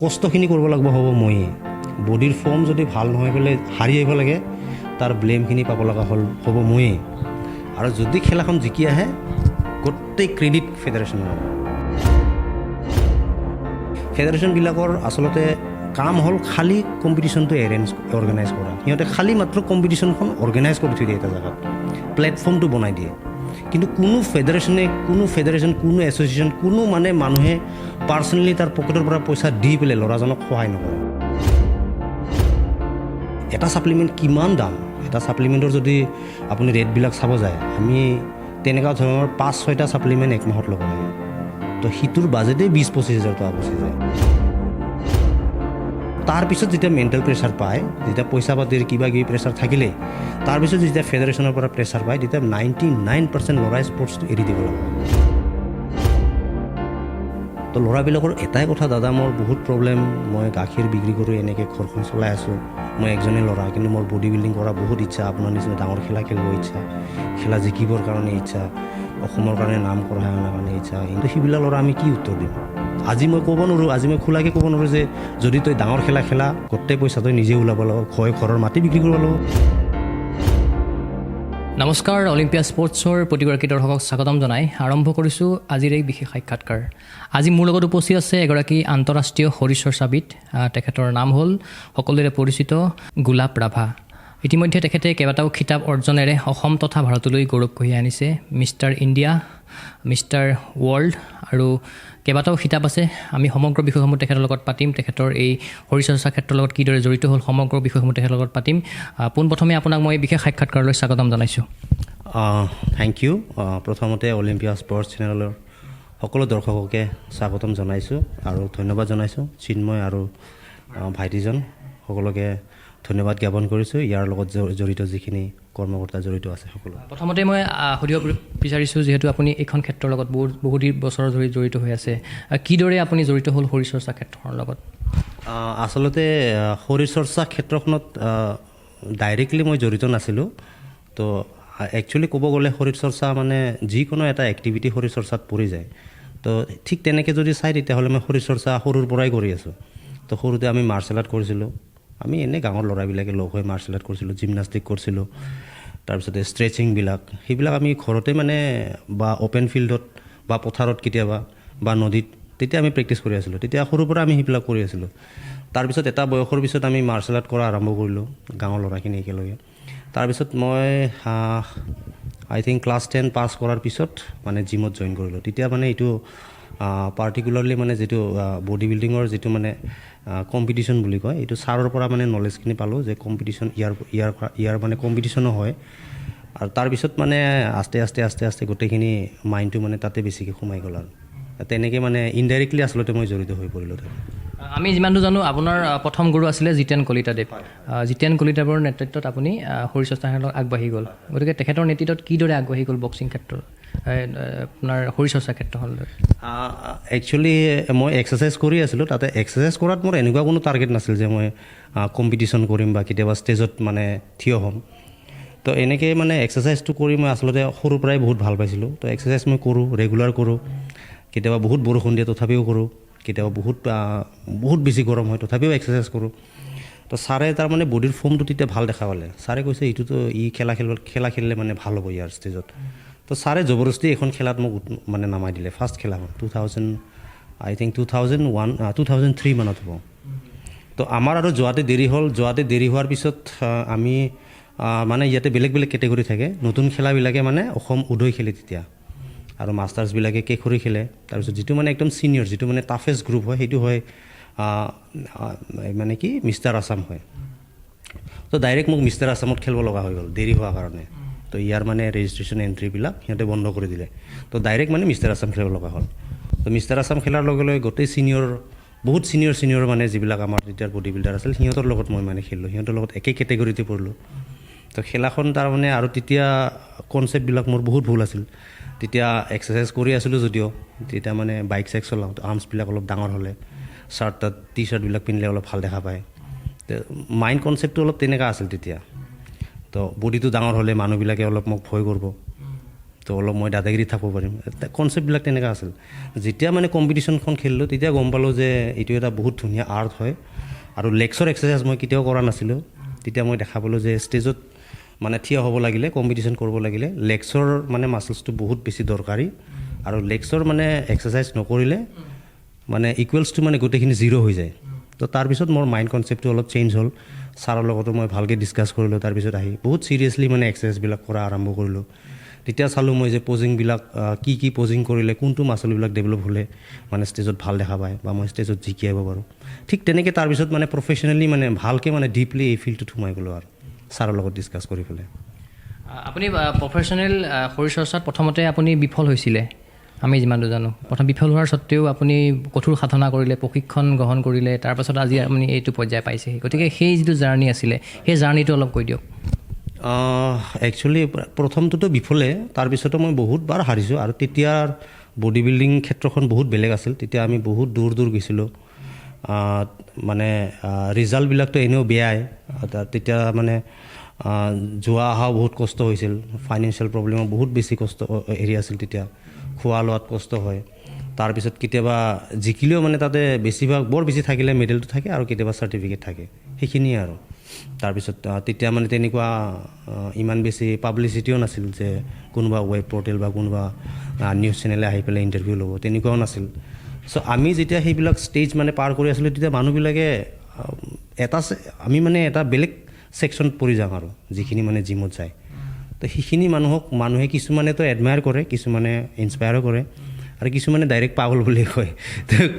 কষ্টখিনি কৰিব লাগিব হ'ব ময়ে বডিৰ ফৰ্ম যদি ভাল নহয় পেলাই হাৰি আহিব লাগে তাৰ ব্লেমখিনি পাব লগা হ'ব ময়ে আৰু যদি খেলাখন জিকি আহে গোটেই ক্ৰেডিট ফেডাৰেশ্যনবিলাকৰ আচলতে কাম হ'ল খালী কম্পিটিশ্যনটো অৰ্গেনাইজ কৰা সিহঁতে খালী মাত্ৰ কম্পিটিশ্যনখন অৰ্গেনাইজ কৰি থৈ দিয়ে এটা জেগাত প্লেটফৰ্মটো বনাই দিয়ে কিন্তু কোনো ফেডাৰেশ্যন কোনো এছ'চিয়েশ্যন কোনো মানে মানুহে পাৰ্চনেলি তাৰ পকেটৰ পৰা পইচা দি পেলাই ল'ৰাজনক সহায় নকৰে এটা ছাপ্লিমেণ্ট কিমান দাম এটা ছাপ্লিমেণ্টৰ যদি আপুনি ৰেটবিলাক চাব যায় আমি তেনেকুৱা ধৰণৰ 5-6টা ছাপ্লিমেণ্ট এক মাহত ল'ব লাগে তো সিটোৰ বাজেটেই 20-25 হাজাৰ টকা গুচি যায় তাৰপিছত যেতিয়া মেণ্টেল প্ৰেছাৰ পায় যেতিয়া পইচা পাতিৰ কিবা কিবি প্ৰেছাৰ থাকিলেই তাৰপিছত যেতিয়া ফেডাৰেশ্যনৰ পৰা প্ৰেছাৰ পায় তেতিয়া 99% ল'ৰাই স্পৰ্টছটো এৰি দিব লাগে তো ল'ৰাবিলাকৰ এটাই কথা দাদা মোৰ বহুত প্ৰব্লেম মই গাখীৰ বিক্ৰী কৰোঁ এনেকৈ ঘৰখন চলাই আছোঁ মই একজনেই ল'ৰা কিন্তু মোৰ বডি বিল্ডিং কৰা বহুত ইচ্ছা আপোনাৰ নিচিনা ডাঙৰ খেলা খেলিব ইচ্ছা খেলা জিকিবৰ কাৰণে ইচ্ছা অসমৰ কাৰণে নাম কঢ়াই অনাৰ কাৰণে ইচ্ছা কিন্তু সেইবিলাক ল'ৰা আমি কি উত্তৰ দিম আজি মই ক'ব নোৱাৰোঁ আজি মই খোলাকৈ ক'ব নোৱাৰোঁ যে যদি তই ডাঙৰ খেলা গোটেই পইচা তই নিজে ওলাব লাগিব ঘৰৰ মাটি বিক্ৰী কৰিব লাগিব নমস্কাৰ অলিম্পিয়া স্পৰ্টছৰ প্ৰতিগৰাকী দৰ্শকক স্বাগতম জনাই আৰম্ভ কৰিছোঁ আজিৰ এই বিশেষ সাক্ষাৎকাৰ আজি মোৰ লগত উপস্থিত আছে এগৰাকী আন্তঃৰাষ্ট্ৰীয় শৰীৰ চৰ্চাবিদ তেখেতৰ নাম হ'ল সকলোৰে পৰিচিত গোলাপ ৰাভা ইতিমধ্যে তেখেতে কেইবাটাও খিতাপ অৰ্জনেৰে অসম তথা ভাৰতলৈ গৌৰৱ কঢ়িয়াই আনিছে মিষ্টাৰ ইণ্ডিয়া মিষ্টাৰ ৱৰ্ল্ড আৰু কেইবাটাও খিতাপ আছে আমি সমগ্ৰ বিষয়সমূহ তেখেতৰ লগত পাতিম তেখেতৰ এই শৰীৰ চৰ্চা ক্ষেত্ৰৰ লগত কিদৰে জড়িত হ'ল সমগ্ৰ বিষয়সমূহ তেখেতৰ লগত পাতিম পোনপ্ৰথমে আপোনাক মই বিশেষ সাক্ষাৎকাৰলৈ স্বাগতম জনাইছোঁ থেংক ইউ প্ৰথমতে অলিম্পিয়া স্পৰ্টছ চেনেলৰ সকলো দৰ্শককে স্বাগতম জনাইছোঁ আৰু ধন্যবাদ জনাইছোঁ চিন্ময় আৰু ভাইটিজন সকলোকে ধন্যবাদ জ্ঞাপন কৰিছোঁ ইয়াৰ লগত জড়িত যিখিনি কৰ্মকৰ্তা জড়িত আছে সকলো প্ৰথমতে মই সুধিব বিচাৰিছোঁ যিহেতু আপুনি এইখন ক্ষেত্ৰৰ লগত বহুত বছৰ ধৰি জড়িত হৈ আছে কিদৰে আপুনি জড়িত হ'ল শৰীৰ চৰ্চা ক্ষেত্ৰৰ লগত আচলতে শৰীৰ চৰ্চা ক্ষেত্ৰখনত ডাইৰেক্টলি মই জড়িত নাছিলোঁ তো একচুৱেলি ক'ব গ'লে শৰীৰ চৰ্চা মানে যিকোনো এটা এক্টিভিটি শৰীৰ চৰ্চাত পৰি যায় তো ঠিক তেনেকৈ যদি চাই তেতিয়াহ'লে মই শৰীৰ চৰ্চা সৰুৰ পৰাই কৰি আছোঁ তো সৰুতে আমি মাৰ্চেল আৰ্ট কৰিছিলোঁ আমি এনেই গাঁৱৰ ল'ৰাবিলাকে লগ হৈ মাৰ্চেল আৰ্ট কৰিছিলোঁ জিমনাষ্টিক কৰিছিলোঁ তাৰপিছতে ষ্ট্ৰেচিংবিলাক সেইবিলাক আমি ঘৰতে মানে বা অ'পেন ফিল্ডত বা পথাৰত কেতিয়াবা বা নদীত তেতিয়া আমি প্ৰেক্টিছ কৰি আছিলোঁ তেতিয়া সৰুৰ পৰা আমি সেইবিলাক কৰি আছিলোঁ তাৰপিছত এটা বয়সৰ পিছত আমি মাৰ্চেল আৰ্ট কৰা আৰম্ভ কৰিলোঁ গাঁৱৰ ল'ৰাখিনি একেলগে তাৰপিছত মই আই থিংক ক্লাছ 10 পাছ কৰাৰ পিছত মানে জিমত জইন কৰিলোঁ তেতিয়া মানে এইটো পাৰ্টিকুলাৰলি মানে যিটো বডি বিল্ডিঙৰ যিটো মানে কম্পিটিশ্যন বুলি কয় এইটো ছাৰৰ পৰা মানে নলেজখিনি পালোঁ যে কম্পিটিশ্যন ইয়াৰ মানে কম্পিটিশ্যনো হয় আৰু তাৰপিছত মানে আস্তে আস্তে গোটেইখিনি মাইণ্ডটো মানে তাতে বেছিকৈ সোমাই গ'ল আৰু তেনেকৈ মানে ইনডাইৰেক্টলি আচলতে মই জড়িত হৈ পৰিলোঁ তাতে আমি যিমানটো জানো আপোনাৰ প্ৰথম গুৰু আছিলে জিতেন কলিতাদেৱ জিতেন কলিতাদেৱৰ নেতৃত্বত আপুনি শৰীৰ চৰ্চা ক্ষেত্ৰত আগবাঢ়ি গ'ল গতিকে তেখেতৰ নেতৃত্বত কিদৰে আগবাঢ়ি গ'ল বক্সিং ক্ষেত্ৰত আপোনাৰ শৰীৰ চৰ্চা ক্ষেত্ৰখন একচুৱেলি মই এক্সাৰচাইজ কৰি আছিলোঁ তাতে এক্সাৰচাইজ কৰাত মোৰ এনেকুৱা কোনো টাৰ্গেট নাছিল যে মই কম্পিটিশ্যন কৰিম বা কেতিয়াবা ষ্টেজত মানে থিয় হ'ম তো এনেকৈ মানে এক্সাৰচাইজটো কৰি মই আচলতে সৰুৰ পৰাই বহুত ভাল পাইছিলোঁ তো এক্সাৰচাইজ মই কৰোঁ ৰেগুলাৰ কৰোঁ কেতিয়াবা বহুত বৰষুণ দিয়ে তথাপিও কৰোঁ কেতিয়াবা বহুত বেছি গৰম হয় তথাপিও এক্সাৰচাইজ কৰোঁ তো ছাৰে তাৰমানে বডিৰ ফৰ্মটো তেতিয়া ভাল দেখা পালে ছাৰে কৈছে এইটোতো খেলা খেলিলে মানে ভাল হ'ব ইয়াৰ ষ্টেজত তো ছাৰে জবৰদস্তি এখন খেলাত মোক মানে নামাই দিলে ফাৰ্ষ্ট খেলাখন 2003 মানত হ'ব তো আমাৰ আৰু যোৱাতে দেৰি হোৱাৰ পিছত আমি মানে ইয়াতে বেলেগ কেটেগৰী থাকে নতুন খেলাবিলাকে মানে অসম উদয় খেলে তেতিয়া আৰু মাষ্টাৰ্ছবিলাকে কেশৰী খেলে তাৰপিছত যিটো মানে একদম ছিনিয়ৰ যিটো মানে টাফেষ্ট গ্ৰুপ হয় সেইটো হয় মানে কি মিষ্টাৰ আছাম হয় তো ডাইৰেক্ট মোক মিষ্টাৰ আছামত খেলিব লগা হৈ গ'ল দেৰি হোৱাৰ কাৰণে তো ইয়াৰ মানে ৰেজিষ্ট্ৰেশ্যন এণ্ট্ৰিবিলাক সিহঁতে বন্ধ কৰি দিলে তো ডাইৰেক্ট মানে মিষ্টাৰ আছাম খেলিব লগা হ'ল তো মিষ্টাৰ আছাম খেলাৰ লগে লগে গোটেই বহুত ছিনিয়ৰ মানে যিবিলাক আমাৰ তেতিয়াৰ বডি বিল্ডাৰ আছিল সিহঁতৰ লগত মই মানে খেলিলোঁ সিহঁতৰ লগত একেই কেটেগৰীতে পৰিলোঁ তো খেলাখন তাৰমানে আৰু তেতিয়া কনচেপ্টবিলাক মোৰ বহুত ভুল আছিল তেতিয়া এক্সাৰচাইজ কৰি আছিলোঁ যদিও তেতিয়া মানে বাইক চাইক চলাওঁ আৰ্মছবিলাক অলপ ডাঙৰ হ'লে টি চাৰ্টবিলাক পিন্ধিলে অলপ ভাল দেখা পায় তো মাইণ্ড কনচেপ্টটো অলপ তেনেকুৱা আছিল তেতিয়া তো বডিটো ডাঙৰ হ'লে মানুহবিলাকে অলপ মোক ভয় কৰিব তো অলপ মই দাদাগিৰিত থাকিব পাৰিম, কনচেপ্টবিলাক তেনেকুৱা আছিল। যেতিয়া মানে কম্পিটিশ্যনখন খেলিলোঁ তেতিয়া গম পালোঁ যে এইটো এটা বহুত ধুনীয়া আৰ্ট হয়, আৰু লেগছৰ এক্সাৰচাইজ মই কেতিয়াও কৰা নাছিলোঁ। তেতিয়া মই দেখা পালোঁ যে ষ্টেজত মানে থিয় হ'ব লাগিলে, কম্পিটিশ্যন কৰিব লাগিলে লেগছৰ মানে মাছলছটো বহুত বেছি দৰকাৰী, আৰু লেগছৰ মানে এক্সাৰচাইজ নকৰিলে মানে ইকুৱেলছটো মানে গোটেইখিনি জিৰ' হৈ যায়। তো তাৰপিছত মোৰ মাইণ্ড কনচেপ্টটো অলপ চেঞ্জ হ'ল। ছাৰৰ লগতো মই ভালকৈ ডিছকাছ কৰিলোঁ, তাৰপিছত আহি বহুত চিৰিয়াছলি মানে এক্সাৰচাইজবিলাক কৰা আৰম্ভ কৰিলোঁ। তেতিয়া চালোঁ মই যে পজিংবিলাক কি পজিং কৰিলে কোনটো মাচলবিলাক ডেভেলপ হ'লে মানে ষ্টেজত ভাল দেখা পায় বা মই ষ্টেজত জিকি আহিব পাৰোঁ। ঠিক তেনেকৈ তাৰপিছত মানে প্ৰফেচনেলি মানে ভালকৈ মানে ডিপলি এই ফিল্ডটোত সোমাই গ'লোঁ আৰু ছাৰৰ লগত ডিছকাছ কৰি পেলাই। আপুনি প্ৰফেশ্যনেল শৰীৰ চৰ্চাত প্ৰথমতে আপুনি বিফল হৈছিলে, আমি যিমানটো জানো। প্ৰথম বিফল হোৱাৰ স্বত্তেও আপুনি কঠোৰ সাধনা কৰিলে, প্ৰশিক্ষণ গ্ৰহণ কৰিলে, তাৰপাছত আজি আপুনি এইটো পৰ্যায় পাইছেহি। গতিকে সেই যিটো জাৰ্ণি আছিলে সেই জাৰ্ণিটো অলপ কৈ দিয়ক। একচুৱেলি প্ৰথমটোতো বিফলে, তাৰপিছতো মই বহুতবাৰ হাৰিছোঁ, আৰু তেতিয়াৰ বডি বিল্ডিং ক্ষেত্ৰখন বহুত বেলেগ আছিল। তেতিয়া আমি বহুত দূৰ গৈছিলোঁ, মানে ৰিজাল্টবিলাকতো এনেও বেয়াই। তেতিয়া মানে যোৱা অহাও বহুত কষ্ট হৈছিল, ফাইনেন্সিয়েল প্ৰব্লেমৰ বহুত বেছি কষ্ট হেৰি আছিল। তেতিয়া খোৱা লোৱাত কষ্ট হয়। তাৰপিছত কেতিয়াবা জিকিলেও মানে তাতে বেছিভাগ বৰ বেছি থাকিলে মেডেলটো থাকে, আৰু কেতিয়াবা চাৰ্টিফিকেট থাকে, সেইখিনিয়ে আৰু। তাৰপিছত তেতিয়া মানে তেনেকুৱা ইমান বেছি পাব্লিচিটিও নাছিল যে কোনোবা ৱেব পৰ্টেল বা কোনোবা নিউজ চেনেলে আহি পেলাই ইণ্টাৰভিউ ল'ব, তেনেকুৱাও নাছিল। চ' আমি যেতিয়া সেইবিলাক ষ্টেজ মানে পাৰ কৰি আছিলোঁ তেতিয়া মানুহবিলাকে আমি মানে এটা বেলেগ ছেকশ্যনত পৰি যাওঁ আৰু, যিখিনি মানে জিমত যায়। তো সেইখিনি মানুহে কিছুমানেতো এডমায়াৰ কৰে, কিছুমানে ইনস্পায়াৰো কৰে, আৰু কিছুমানে ডাইৰেক্ট পাগল বুলি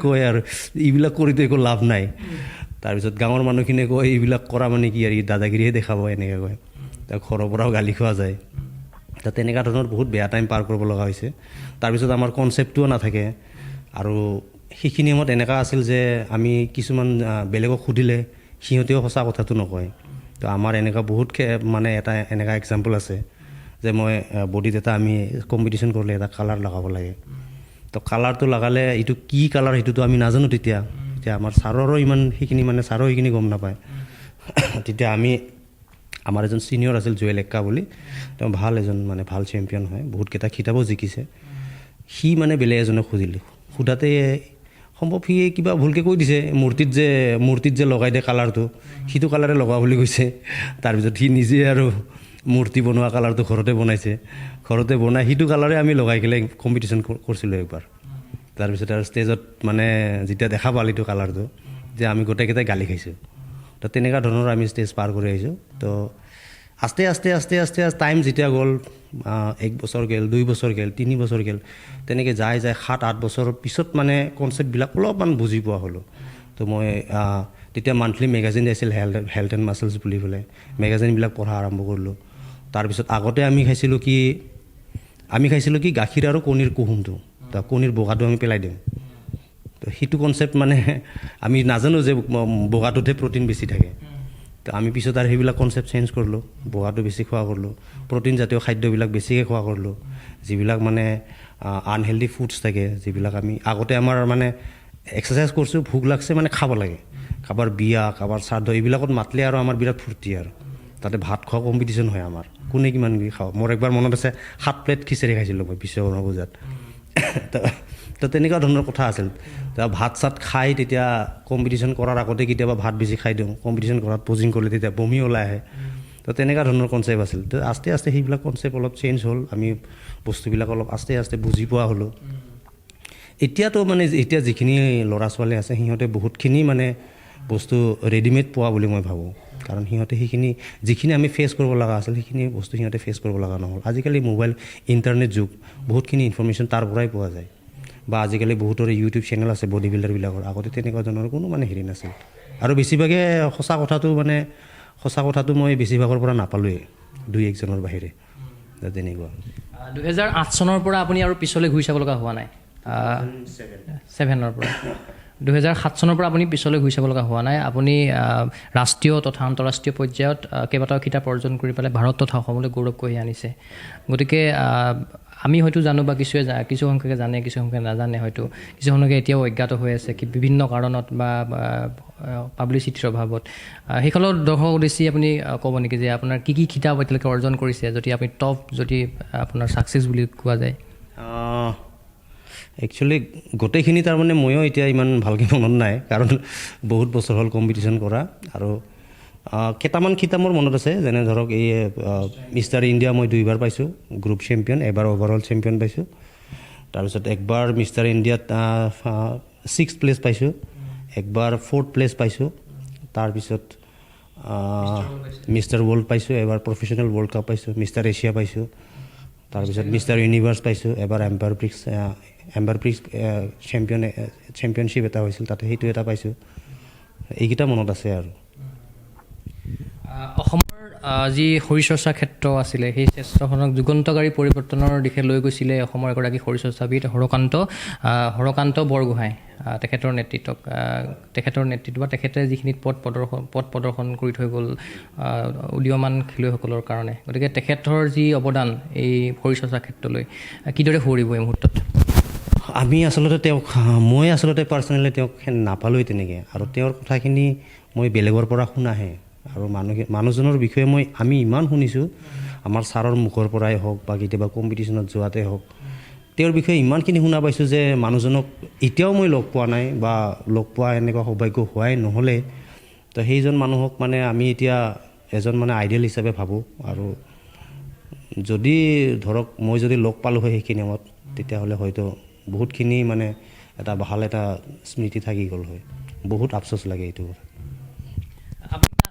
কয় আৰু এইবিলাক কৰিতো একো লাভ নাই। তাৰপিছত গাঁৱৰ মানুহখিনিয়ে কয় এইবিলাক কৰা মানে কি আৰু দাদাগিৰিহে দেখাব, এনেকৈ কয়। ঘৰৰ পৰাও গালি খোৱা যায়। তো তেনেকুৱা ধৰণৰ বহুত বেয়া টাইম পাৰ কৰিব লগা হৈছে। তাৰপিছত আমাৰ কনচেপ্টটোও নাথাকে, আৰু সেইখিনি সময়ত এনেকুৱা আছিল যে আমি কিছুমান বেলেগক সুধিলে সিহঁতেও সঁচা কথাটো নকয়। তো আমাৰ এনেকুৱা বহুত মানে এটা এনেকুৱা এক্সাম্পল আছে যে মই বডিত এটা আমি কম্পিটিশ্যন কৰিলে এটা কালাৰ লগাব লাগে। তো কালাৰটো লগালে এইটো কি কালাৰ সেইটোতো আমি নাজানো। তেতিয়া আমাৰ ছাৰৰো ইমান সেইখিনি মানে ছাৰো সেইখিনি গম নাপায়। তেতিয়া আমাৰ এজন ছিনিয়ৰ আছিল জুৱেল এক্কা বুলি, তেওঁ ভাল এজন মানে ভাল চেম্পিয়ন হয়, বহুতকেইটা খিতাপো জিকিছে। সি মানে বেলেগ এজনক সুধিলে, সোধাতে সম্ভৱ সি কিবা ভুলকৈ কৈ দিছে, মূৰ্তিত যে লগাই দিয়ে কালাৰটো, সিটো কালাৰে লগোৱা বুলি কৈছে। তাৰপিছত সি নিজে আৰু মূৰ্তি বনোৱা কালাৰটো ঘৰতে বনাইছে, ঘৰতে বনাই সিটো কালাৰে আমি লগাই পেলাই কম্পিটিশ্যন কৰিছিলোঁ একবাৰ। তাৰপিছত আৰু ষ্টেজত মানে যেতিয়া দেখা পালিটো কালাৰটো, যে আমি গোটেইকেইটাই গালি খাইছোঁ। তো তেনেকুৱা ধৰণৰ আমি ষ্টেজ পাৰ কৰি আহিছোঁ। তো আস্তে আস্তে টাইম যেতিয়া গ'ল, 1 বছৰ গ'ল, 2 বছৰ গ'ল, 3 বছৰ গ'ল, তেনেকৈ যায় 7-8 বছৰৰ পিছত মানে কনচেপ্টবিলাক অলপমান বুজি পোৱা হ'লোঁ। তো মই তেতিয়া মান্থলি মেগাজিন আছিল হেল্থ এণ্ড মাছলছ বুলি পেলাই, মেগাজিনবিলাক পঢ়া আৰম্ভ কৰিলোঁ। তাৰপিছত আগতে আমি খাইছিলোঁ কি গাখীৰ আৰু কণীৰ কুহুমটো, তো কণীৰ বগাটো আমি পেলাই দিওঁ। তো সেইটো কনচেপ্ট মানে আমি নাজানো যে বগাটোতহে প্ৰ'টিন বেছি থাকে। তো আমি পিছত আৰু সেইবিলাক কনচেপ্ট চেঞ্জ কৰিলোঁ, বগাটো বেছি খোৱা কৰিলোঁ, প্ৰ'টিন জাতীয় খাদ্যবিলাক বেছিকৈ খোৱা কৰিলোঁ। যিবিলাক মানে আনহেল্ডি ফুডছ থাকে, যিবিলাক আমি আগতে আমাৰ মানে এক্সাৰচাইজ কৰিছোঁ, ভোক লাগছে মানে খাব লাগে, কাৰোবাৰ বিয়া কাৰোবাৰ শ্ৰাদ্ধ এইবিলাকত মাতলে আৰু আমাৰ বিৰাট ফূৰ্তি, আৰু তাতে ভাত খোৱা কম্পিটিশ্যন হয় আমাৰ, কোনে কিমান কি খাওঁ। মোৰ একবাৰ মনত আছে 7 প্লেট খিচাৰি খাইছিলোঁ মই বিশ্বকৰ্মা পূজাত। তো তেনেকুৱা ধৰণৰ কথা আছিল। ভাত চাত খাই তেতিয়া কম্পিটিশ্যন কৰাৰ আগতে কেতিয়াবা ভাত বেছি খাই দিওঁ, কম্পিটিশ্যন কৰাত পজিং কৰিলে তেতিয়া বমি ওলাই আহে। তো তেনেকুৱা ধৰণৰ কনচেপ্ট আছিল। তো আস্তে সেইবিলাক কনচেপ্ট অলপ চেঞ্জ হ'ল, আমি বস্তুবিলাক অলপ আস্তে বুজি পোৱা হ'লোঁ। এতিয়াতো মানে এতিয়া যিখিনি ল'ৰা ছোৱালী আছে সিহঁতে বহুতখিনি মানে বস্তু ৰেডিমেড পোৱা বুলি মই ভাবোঁ। কাৰণ সিহঁতে যিখিনি আমি ফেচ কৰিব লগা আছিল সেইখিনি বস্তু সিহঁতে ফেচ কৰিব লগা নহ'ল। আজিকালি মোবাইল ইণ্টাৰনেট যুগ, বহুতখিনি ইনফৰমেশ্যন তাৰ পৰাই পোৱা যায়। বা আজিকালি বহুতৰে ইউটিউব চেনেল আছে বডি বিল্ডাৰবিলাকৰ, আগতে তেনেকুৱা ধৰণৰ কোনো মানে হেৰি নাছিল। আৰু বেছিভাগে সঁচা কথাটো মই বেছিভাগৰ পৰা নাপালোঁৱেই, 2-1 জনৰ বাহিৰে। তেনেকুৱা 2008 চনৰ পৰা আপুনি আৰু পিছলৈ ঘূৰি চাব লগা হোৱা নাই? 7ৰ পৰা 2007 চনৰ পৰা আপুনি পিছলৈ ঘূৰি চাব লগা হোৱা নাই। আপুনি ৰাষ্ট্ৰীয় তথা আন্তঃৰাষ্ট্ৰীয় পৰ্যায়ত কেইবাটাও খিতাপ অৰ্জন কৰি পেলাই ভাৰত তথা অসমলৈ গৌৰৱ কঢ়িয়াই আনিছে। গতিকে আমি হয়তো জানো বা কিছু সংখ্যকে জানে, কিছু সংখ্যকে নাজানে, হয়তো কিছু সংখ্যকে এতিয়াও অজ্ঞাত হৈ আছে কি বিভিন্ন কাৰণত বা পাব্লিচিটিৰ অভাৱত। সেইসকলৰ দৰ্শক উদ্দেশ্যি আপুনি ক'ব নেকি যে আপোনাৰ কি কি খিতাপ এতিয়ালৈকে অৰ্জন কৰিছে, যদি আপুনি টপ যদি আপোনাৰ ছাকচেছ বুলি কোৱা যায়? একচুৱেলি গোটেইখিনি তাৰমানে ময়ো এতিয়া ইমান ভালকৈ মনত নাই, কাৰণ বহুত বছৰ হ'ল কম্পিটিশ্যন কৰা। আৰু কেইটামান খিতাপ মোৰ মনত আছে, যেনে ধৰক এই মিষ্টাৰ ইণ্ডিয়া মই 2 বাৰ পাইছোঁ, গ্ৰুপ চেম্পিয়ন, এবাৰ অভাৰঅল চেম্পিয়ন পাইছোঁ। তাৰপিছত একবাৰ মিষ্টাৰ ইণ্ডিয়াত 6th প্লেচ পাইছোঁ, একবাৰ 4th প্লেচ পাইছোঁ। তাৰপিছত মিষ্টাৰ ৱৰ্ল্ড পাইছোঁ, এবাৰ প্ৰফেচনেল ৱৰ্ল্ড কাপ পাইছোঁ, মিষ্টাৰ এছিয়া পাইছোঁ। তাৰপিছত মিষ্টাৰ ইউনিভাৰ্ছ পাইছোঁ, এবাৰ এম্পায়াৰ প্ৰিক্স চেম্পিয়নশ্বিপ এটা হৈছিল, তাতে সেইটো এটা পাইছোঁ। এইকেইটা মনত আছে আৰু। অসমৰ যি শৰীৰ চৰ্চা ক্ষেত্ৰ আছিলে, সেই ক্ষেত্ৰখনক যুগান্তকাৰী পৰিৱৰ্তনৰ দিশে লৈ গৈছিলে অসমৰ এগৰাকী শৰীৰ চৰ্চাবিদ হৰকান্ত বৰগোহাঁই। তেখেতৰ নেতৃত্ব বা তেখেতে যিখিনি পথ প্ৰদৰ্শন কৰি থৈ গ'ল উদীয়মান খেলুৱৈসকলৰ কাৰণে। গতিকে তেখেতৰ যি অৱদান এই শৰীৰ চৰ্চা ক্ষেত্ৰলৈ কিদৰে সোঁৱৰিব এই মুহূৰ্তত? মই আচলতে পাৰ্চনেলি তেওঁক নাপালোঁৱেই তেনেকৈ, আৰু তেওঁৰ কথাখিনি মই বেলেগৰ পৰা শুনাহে। আৰু মানুহজনৰ বিষয়ে আমি ইমান শুনিছোঁ, আমাৰ ছাৰৰ মুখৰ পৰাই হওক বা কেতিয়াবা কম্পিটিশ্যনত যোৱাতে হওক, তেওঁৰ বিষয়ে ইমানখিনি শুনা পাইছোঁ যে মানুহজনক এতিয়াও মই লগ পোৱা নাই বা লগ পোৱা এনেকুৱা সৌভাগ্য হোৱাই নহ'লে। তো সেইজন মানুহক মানে আমি এতিয়া এজন মানে আইডিয়েল হিচাপে ভাবোঁ। আৰু যদি ধৰক মই যদি লগ পালোঁ হয় সেইখিনি সময়ত, তেতিয়াহ'লে হয়তো বহুতখিনি মানে এটা ভাল এটা স্মৃতি থাকি গ'ল হয়। বহুত আফচোচ লাগে এইটো কথা।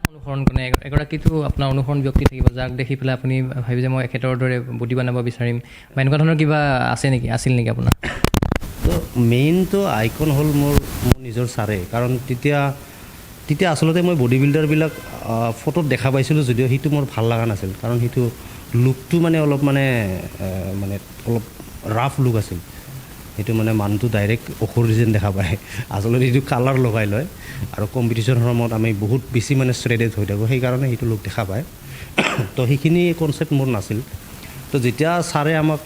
অনুসৰণ কোনে এগৰাকীতো আপোনাৰ অনুসৰণ ব্যক্তি থাকিব, যাক দেখি পেলাই আপুনি ভাবি যে মই এখেতৰ দৰে বডি বনাব বিচাৰিম বা এনেকুৱা ধৰণৰ কিবা আছিল নেকি আপোনাৰ? তো মেইনটো আইকন হ'ল মোৰ নিজৰ ছাৰে। কাৰণ তেতিয়া আচলতে মই বডি বিল্ডাৰবিলাক ফটোত দেখা পাইছিলোঁ যদিও সেইটো মোৰ ভাল লগা নাছিল, কাৰণ সেইটো লুকটো মানে অলপ অলপ ৰাফ লুক আছিল। সেইটো মানে মানুহটো ডাইৰেক্ট অসুৰ যেন দেখা পায়। আচলতে সেইটো কালাৰ লগাই লয়, আৰু কম্পিটিশ্যনৰ সময়ত আমি বহুত বেছি মানে শ্ৰেডেড হৈ থাকোঁ, সেইকাৰণে সেইটো লুক দেখা পায়। তো সেইখিনি কনচেপ্ট মোৰ নাছিল। তো যেতিয়া ছাৰে আমাক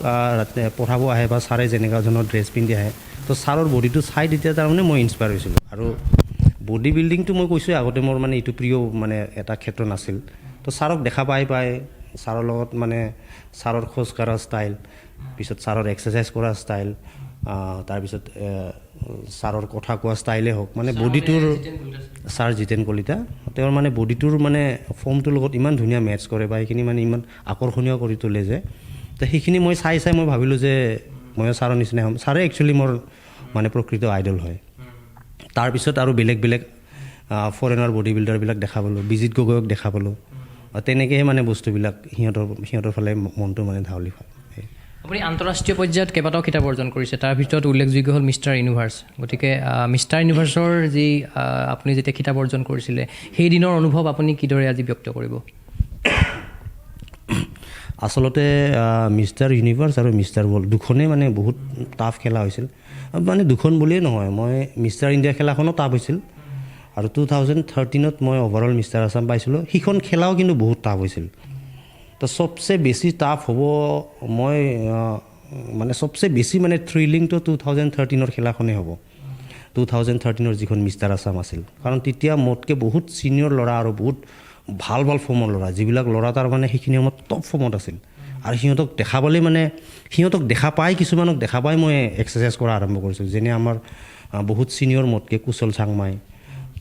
পঢ়াব আহে বা ছাৰে যেনেকুৱা ধৰণৰ ড্ৰেছ পিন্ধি আহে, তো ছাৰৰ বডিটো চাই তেতিয়া তাৰমানে মই ইনস্পায়াৰ হৈছিলোঁ। আৰু বডি বিল্ডিংটো মই কৈছোঁ আগতে মোৰ মানে এইটো প্ৰিয় মানে এটা ক্ষেত্ৰ নাছিল। তো ছাৰক দেখা পাই ছাৰৰ লগত মানে ছাৰৰ খোজ কঢ়া ষ্টাইল, পিছত ছাৰৰ এক্সাৰচাইজ কৰা ষ্টাইল, তাৰপিছত ছাৰৰ কথা কোৱা ষ্টাইলেই হওক, মানে বডিটোৰ ছাৰ জিতেন কলিতা, তেওঁৰ মানে বডিটোৰ মানে ফৰ্মটোৰ লগত ইমান ধুনীয়া মেটচ কৰে বা সেইখিনি মানে ইমান আকৰ্ষণীয় কৰি তোলে যে, তো সেইখিনি মই চাই মই ভাবিলোঁ যে ময়ো ছাৰৰ নিচিনাই হ'ম। ছাৰে একচুৱেলি মোৰ মানে প্ৰকৃত আইডল হয়। তাৰপিছত আৰু বেলেগ ফৰেনাৰ বডি বিল্ডাৰবিলাক দেখা পালোঁ, বিজিত গগৈক দেখা পালোঁ। তেনেকৈয়ে মানে বস্তুবিলাক সিহঁতৰ ফালে মনটো মানে ধাউলি হয়। আপুনি আন্তঃৰাষ্ট্ৰীয় পৰ্যায়ত কেইবাটাও খিতাপ অৰ্জন কৰিছে, তাৰ ভিতৰত উল্লেখযোগ্য হ'ল মিষ্টাৰ ইউনিভাৰ্ছ। গতিকে মিষ্টাৰ ইউনিভাৰ্ছৰ যি আপুনি যেতিয়া খিতাপ অৰ্জন কৰিছিলে, সেই দিনৰ অনুভৱ আপুনি কিদৰে আজি ব্যক্ত কৰিব? আচলতে মিষ্টাৰ ইউনিভাৰ্ছ আৰু মিষ্টাৰ ৱৰ্ল্ড দুখনেই মানে বহুত টাফ খেলা হৈছিল। মানে দুখন বুলিয়েই নহয়, মই মিষ্টাৰ ইণ্ডিয়া খেলাখনো টাফ হৈছিল, আৰু 2013 মই অভাৰঅল মিষ্টাৰ আছাম পাইছিলোঁ। সেইখন খেলাও কিন্তু বহুত টাফ হৈছিল। তো চবচে বেছি টাফ হ'ব মই মানে চবচে বেছি মানে থ্ৰিলিংটো 2013 খেলাখনেই হ'ব। 2013 যিখন মিষ্টাৰ আছাম আছিল, কাৰণ তেতিয়া মোতকৈ বহুত ছিনিয়ৰ ল'ৰা আৰু বহুত ভাল ফৰ্মৰ ল'ৰা, যিবিলাক ল'ৰা তাৰ মানে সেইখিনি সময়ত টপ ফৰ্মত আছিল। আৰু সিহঁতক দেখা পাই কিছুমানক দেখা পাই মই এক্সাৰচাইজ কৰা আৰম্ভ কৰিছোঁ। যেনে আমাৰ বহুত ছিনিয়ৰ মোতকৈ কুশল চাংমাই,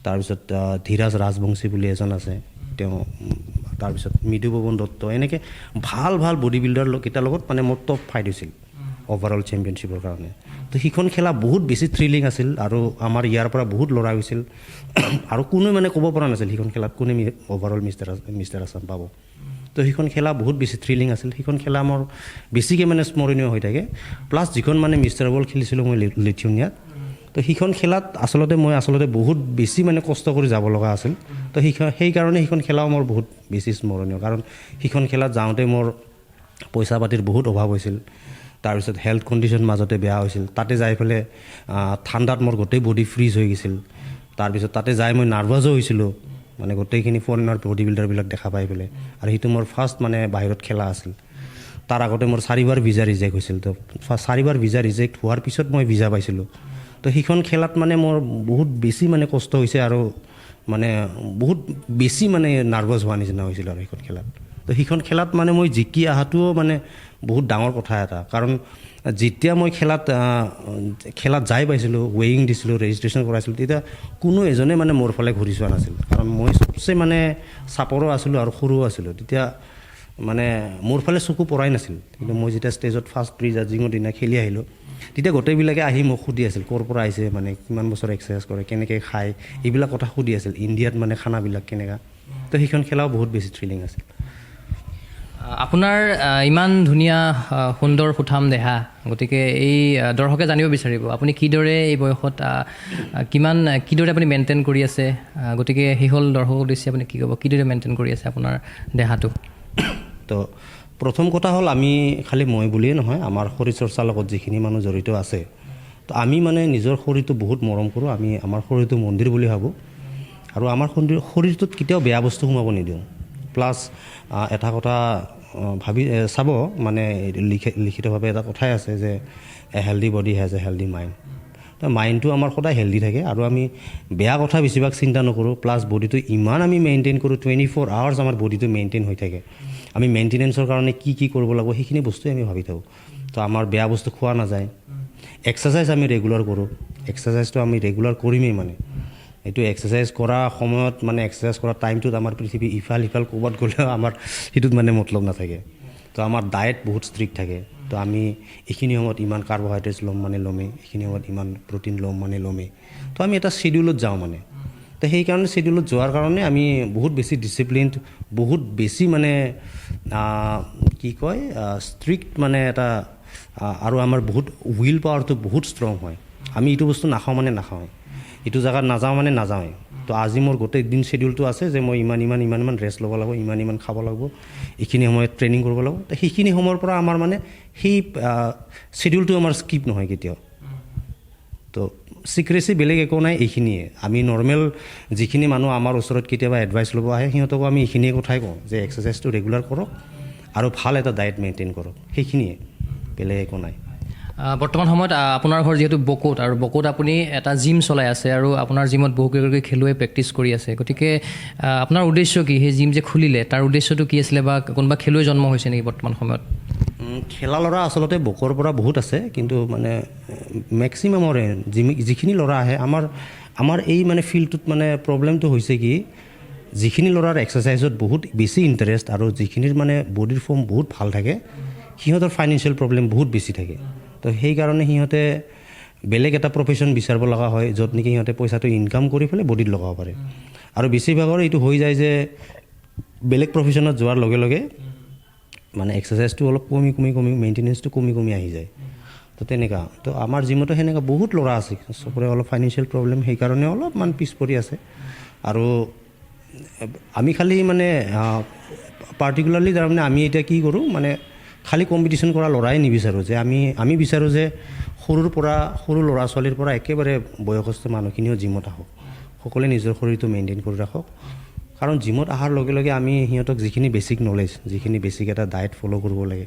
তাৰপিছত ধীৰাজ ৰাজবংশী বুলি এজন আছে, তেওঁ, তাৰপিছত মৃদু পৱন দত্ত, এনেকৈ ভাল বডি বিল্ডাৰ কেইটাৰ লগত মানে মোৰ টপ ফাইট হৈছিল অভাৰঅল চেম্পিয়নশ্বিপৰ কাৰণে। তো সেইখন খেলা বহুত বেছি থ্ৰিলিং আছিল, আৰু আমাৰ ইয়াৰ পৰা বহুত ল'ৰা গৈছিল, আৰু কোনোৱে মানে ক'ব পৰা নাছিল সেইখন খেলাত কোনে অভাৰঅল মিষ্টাৰ আছাম পাব। তো সেইখন খেলা বহুত বেছি থ্ৰিলিং আছিল। সেইখন খেলা মোৰ বেছিকৈ মানে স্মৰণীয় হৈ থাকে। প্লাছ যিখন মানে মিষ্টাৰ ৱৰ্ল্ড খেলিছিলোঁ মই লিথুনিয়াত, তো সেইখন খেলাত মই বহুত বেছি মানে কষ্ট কৰি যাব লগা আছিল। তো সেইকাৰণে সেইখন খেলাও মোৰ বহুত বেছি স্মৰণীয়, কাৰণ সেইখন খেলাত যাওঁতে মোৰ পইচা পাতিৰ বহুত অভাৱ হৈছিল। তাৰপিছত হেল্থ কণ্ডিশ্যন মাজতে বেয়া হৈছিল। তাতে যাই পেলাই ঠাণ্ডাত মোৰ গোটেই বডি ফ্ৰিজ হৈ গৈছিল। তাৰপিছত তাতে যাই মই নাৰ্ভাছো হৈছিলোঁ, মানে গোটেইখিনি ফৰেনাৰ বডি বিল্ডাৰবিলাক দেখা পাই পেলাই, আৰু সেইটো মোৰ ফাৰ্ষ্ট মানে বাহিৰত খেলা আছিল। তাৰ আগতে মোৰ 4বাৰ ভিজা ৰিজেক্ট হৈছিল তো 4বাৰ ভিজা ৰিজেক্ট হোৱাৰ পিছত মই ভিজা পাইছিলোঁ তো সেইখন খেলাত মানে মোৰ বহুত বেছি মানে কষ্ট হৈছে আৰু মানে বহুত বেছি মানে নাৰ্ভাছ হোৱা নিচিনা হৈছিল আৰু সেইখন খেলাত তো সেইখন খেলাত মানে মই জিকি অহাটোও মানে বহুত ডাঙৰ কথা এটা কাৰণ যেতিয়া মই খেলাত যাই পাইছিলোঁ ৱেইং দিছিলোঁ ৰেজিষ্ট্ৰেশ্যন কৰাইছিলোঁ তেতিয়া কোনো এজনে মানে মোৰ ফালে ঘূৰি চোৱা নাছিল কাৰণ মই চবচে মানে চাপৰো আছিলোঁ আৰু সৰুও আছিলোঁ তেতিয়া মানে মোৰ ফালে চকু পৰাই নাছিল কিন্তু মই যেতিয়া ষ্টেজত ফাৰ্ষ্ট প্ৰি জাজিঙৰ দিনা খেলি আহিলোঁ তেতিয়া গোটেইবিলাকে আহি মোক সুধি আছিল ক'ৰ পৰা আহিছে মানে কিমান বছৰ এক্সাৰচাইজ কৰে কেনেকৈ খায় এইবিলাক কথা সুধি আছিল ইণ্ডিয়াত মানে খানাবিলাক কেনেকুৱা তো সেইখন খেলাও বহুত বেছি থ্ৰিলিং আছিল আপোনাৰ ইমান ধুনীয়া সুন্দৰ সুঠাম দেহা গতিকে এই দৰ্শকে জানিব বিচাৰিব আপুনি কিদৰে এই বয়সত কিদৰে আপুনি মেইনটেইন কৰি আছে গতিকে সেই হ'ল দৰ্শকক উদ্দেশ্যে আপুনি কি ক'ব কিদৰে মেইনটেইন কৰি আছে আপোনাৰ দেহাটো তো প্ৰথম কথা হ'ল আমি খালি মই বুলিয়ে নহয় আমাৰ শৰীৰ চৰ্চাৰ লগত যিখিনি মানুহ জড়িত আছে তো আমি মানে নিজৰ শৰীৰটো বহুত মৰম কৰোঁ আমি আমাৰ শৰীৰটো মন্দিৰ বুলি ভাবোঁ আৰু আমাৰ শৰীৰটোত কেতিয়াও বেয়া বস্তু সোমাব নিদিওঁ প্লাছ এটা কথা ভাবি চাব মানে লিখিতভাৱে এটা কথাই আছে যে a healthy body has a healthy mind তো মাইণ্ডটো আমাৰ সদায় হেল্ডি থাকে আৰু আমি বেয়া কথা বেছিভাগ চিন্তা নকৰোঁ প্লাছ বডিটো ইমান আমি মেইনটেইন কৰোঁ 24 আৱাৰ্ছ আমাৰ বডিটো মেইনটেইন হৈ থাকে আমি মেইনটেনেঞ্চৰ কাৰণে কি কৰিব লাগিব সেইখিনি বস্তুৱে আমি ভাবি থাকোঁ তো আমাৰ বেয়া বস্তু খোৱা নাযায় এক্সাৰচাইজ আমি ৰেগুলাৰ কৰোঁ এক্সাৰচাইজটো আমি ৰেগুলাৰ কৰিমেই মানে এইটো এক্সাৰচাইজ কৰা সময়ত মানে এক্সাৰচাইজ কৰা টাইমটোত আমাৰ পৃথিৱী ইফাল ক'ৰবাত গ'লেও আমাৰ সেইটোত মানে মতলব নাথাকে তো আমাৰ ডায়েট বহুত ষ্ট্ৰিক্ট থাকে তো আমি এইখিনি সময়ত ইমান কাৰ্বহাইড্ৰেটছ ল'ম মানে ল'মেই এইখিনি সময়ত ইমান প্ৰ'টিন ল'ম মানে ল'মেই তো আমি এটা শ্বেডিউলত যাওঁ মানে তো সেইকাৰণে শ্বেডিউলত যোৱাৰ কাৰণে আমি বহুত বেছি ডিচিপ্লিনড বহুত বেছি মানে কি কয় ষ্ট্ৰিক্ট মানে এটা আৰু আমাৰ বহুত উইল পাৱাৰটো বহুত ষ্ট্ৰং হয় আমি এইটো বস্তু নাখাওঁ মানে নাখাওঁ এইটো জেগাত নাযাওঁ মানে নাযাওঁৱেই তো আজি মোৰ গোটেই দিন শ্বেডিউলটো আছে যে মই ইমান ৰেষ্ট ল'ব লাগিব ইমান খাব লাগিব এইখিনি সময়ত ট্ৰেইনিং কৰিব লাগিব তো সেইখিনি সময়ৰ পৰা আমাৰ মানে সেই শ্বেডিউলটো আমাৰ স্কিপ নহয় কেতিয়াও তো চিক্ৰেচি বেলেগ একো নাই এইখিনিয়ে আমি নৰ্মেল যিখিনি মানুহ আমাৰ ওচৰত কেতিয়াবা এডভাইচ ল'ব আহে সিহঁতকো আমি এইখিনিয়ে কথাই কওঁ যে এক্সাৰচাইজটো ৰেগুলাৰ কৰক আৰু ভাল এটা ডায়েট মেইনটেইন কৰক সেইখিনিয়ে বেলেগ একো নাই বৰ্তমান সময়ত আপোনাৰ ঘৰ যিহেতু বকোত আৰু বকোত আপুনি এটা জিম চলাই আছে আৰু আপোনাৰ জিমত বহুকেইগৰাকী খেলুৱৈ প্ৰেক্টিছ কৰি আছে গতিকে আপোনাৰ উদ্দেশ্য কি সেই জিম যে খুলিলে তাৰ উদ্দেশ্যটো কি আছিলে বা কোনোবা খেলুৱৈ জন্ম হৈছে নেকি বৰ্তমান সময়ত খেলা ল'ৰা আচলতে বকৰ পৰা বহুত আছে কিন্তু মানে মেক্সিমামৰে যিখিনি ল'ৰা আহে আমাৰ এই মানে ফিল্ডটোত মানে প্ৰব্লেমটো হৈছে কি যিখিনি ল'ৰাৰ এক্সাৰচাইজত বহুত বেছি ইণ্টাৰেষ্ট আৰু যিখিনিৰ মানে বডিৰ ফৰ্ম বহুত ভাল থাকে সিহঁতৰ ফাইনেন্সিয়েল প্ৰব্লেম বহুত বেছি থাকে তো সেইকাৰণে সিহঁতে বেলেগ এটা প্ৰফেশ্যন বিচাৰিব লগা হয় য'ত নেকি সিহঁতে পইচাটো ইনকাম কৰি পেলাই বডিত লগাব পাৰে আৰু বেছিভাগৰ এইটো হৈ যায় যে বেলেগ প্ৰফেশ্যনত যোৱাৰ লগে লগে মানে এক্সাৰচাইজটো অলপ কমি মেইনটেনেঞ্চটো কমি আহি যায় তো তেনেকুৱা তো আমাৰ জিমতো সেনেকুৱা বহুত ল'ৰা আছে চবৰে অলপ ফাইনেন্সিয়েল প্ৰব্লেম সেইকাৰণে অলপমান পিছ পৰি আছে আৰু আমি খালি মানে পাৰ্টিকুলাৰলি তাৰমানে আমি এতিয়া কি কৰোঁ মানে খালি কম্পিটিশ্যন কৰা ল'ৰাই নিবিচাৰোঁ যে আমি বিচাৰোঁ যে সৰু ল'ৰা ছোৱালীৰ পৰা একেবাৰে বয়সস্থ মানুহখিনিও জিমত আহক সকলোৱে নিজৰ শৰীৰটো মেইনটেইন কৰি ৰাখক কাৰণ জিমত অহাৰ লগে লগে আমি সিহঁতক যিখিনি বেছিক নলেজ যিখিনি বেছিক এটা ডায়েট ফ'ল' কৰিব লাগে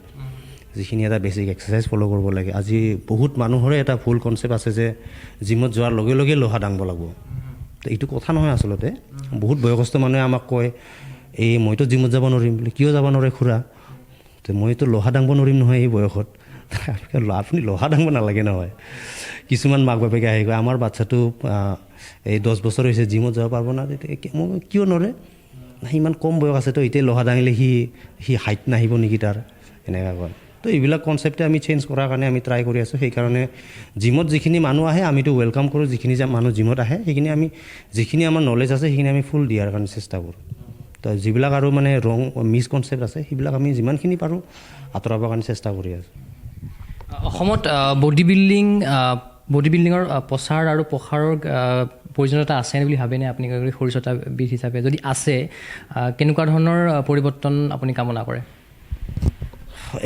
যিখিনি এটা বেছিক এক্সাৰচাইজ ফ'ল' কৰিব লাগে আজি বহুত মানুহৰে এটা ভুল কনচেপ্ট আছে যে জিমত যোৱাৰ লগে লগে লোহা দাঙিব লাগিব তো এইটো কথা নহয় আচলতে বহুত বয়সস্থ মানুহে আমাক কয় এই মইতো জিমত যাব নোৱাৰিম বুলি কিয় যাব নোৱাৰে খুৰা তো মইতো লোহা দাঙিব নোৱাৰিম নহয় এই বয়সত আপুনি লোহা দাঙিব নালাগে নহয় কিছুমান মাক বাপেকে আহি কয় আমাৰ বাচ্ছাটো এই 10 বছৰ হৈছে জিমত যাব পাৰিব না তেতিয়া মই কিয় নোৱাৰে ইমান কম বয়স আছে তো এতিয়া লোহা দাঙিলে সি হাইট নাহিব নেকি তাৰ এনেকুৱা কয় তো এইবিলাক কনচেপ্টে আমি চেঞ্জ কৰাৰ কাৰণে আমি ট্ৰাই কৰি আছোঁ সেইকাৰণে জিমত যিখিনি মানুহ আহে আমিতো ৱেলকাম কৰোঁ যিখিনি মানুহ জিমত আহে সেইখিনি আমি যিখিনি আমাৰ নলেজ আছে সেইখিনি আমি ফুল দিয়াৰ কাৰণে চেষ্টা কৰোঁ তো যিবিলাক আৰু মানে ৰং মিছকনচেপ্ট আছে সেইবিলাক আমি যিমানখিনি পাৰোঁ আঁতৰাবৰ কাৰণে চেষ্টা কৰি আছোঁ অসমত বডি বিল্ডিঙৰ প্ৰচাৰ আৰু প্ৰসাৰৰ প্ৰয়োজনীয়তা আছে বুলি ভাবেনে আপুনি শৰীৰ চৰ্চাবিদ হিচাপে যদি আছে কেনেকুৱা ধৰণৰ পৰিৱৰ্তন আপুনি কামনা কৰে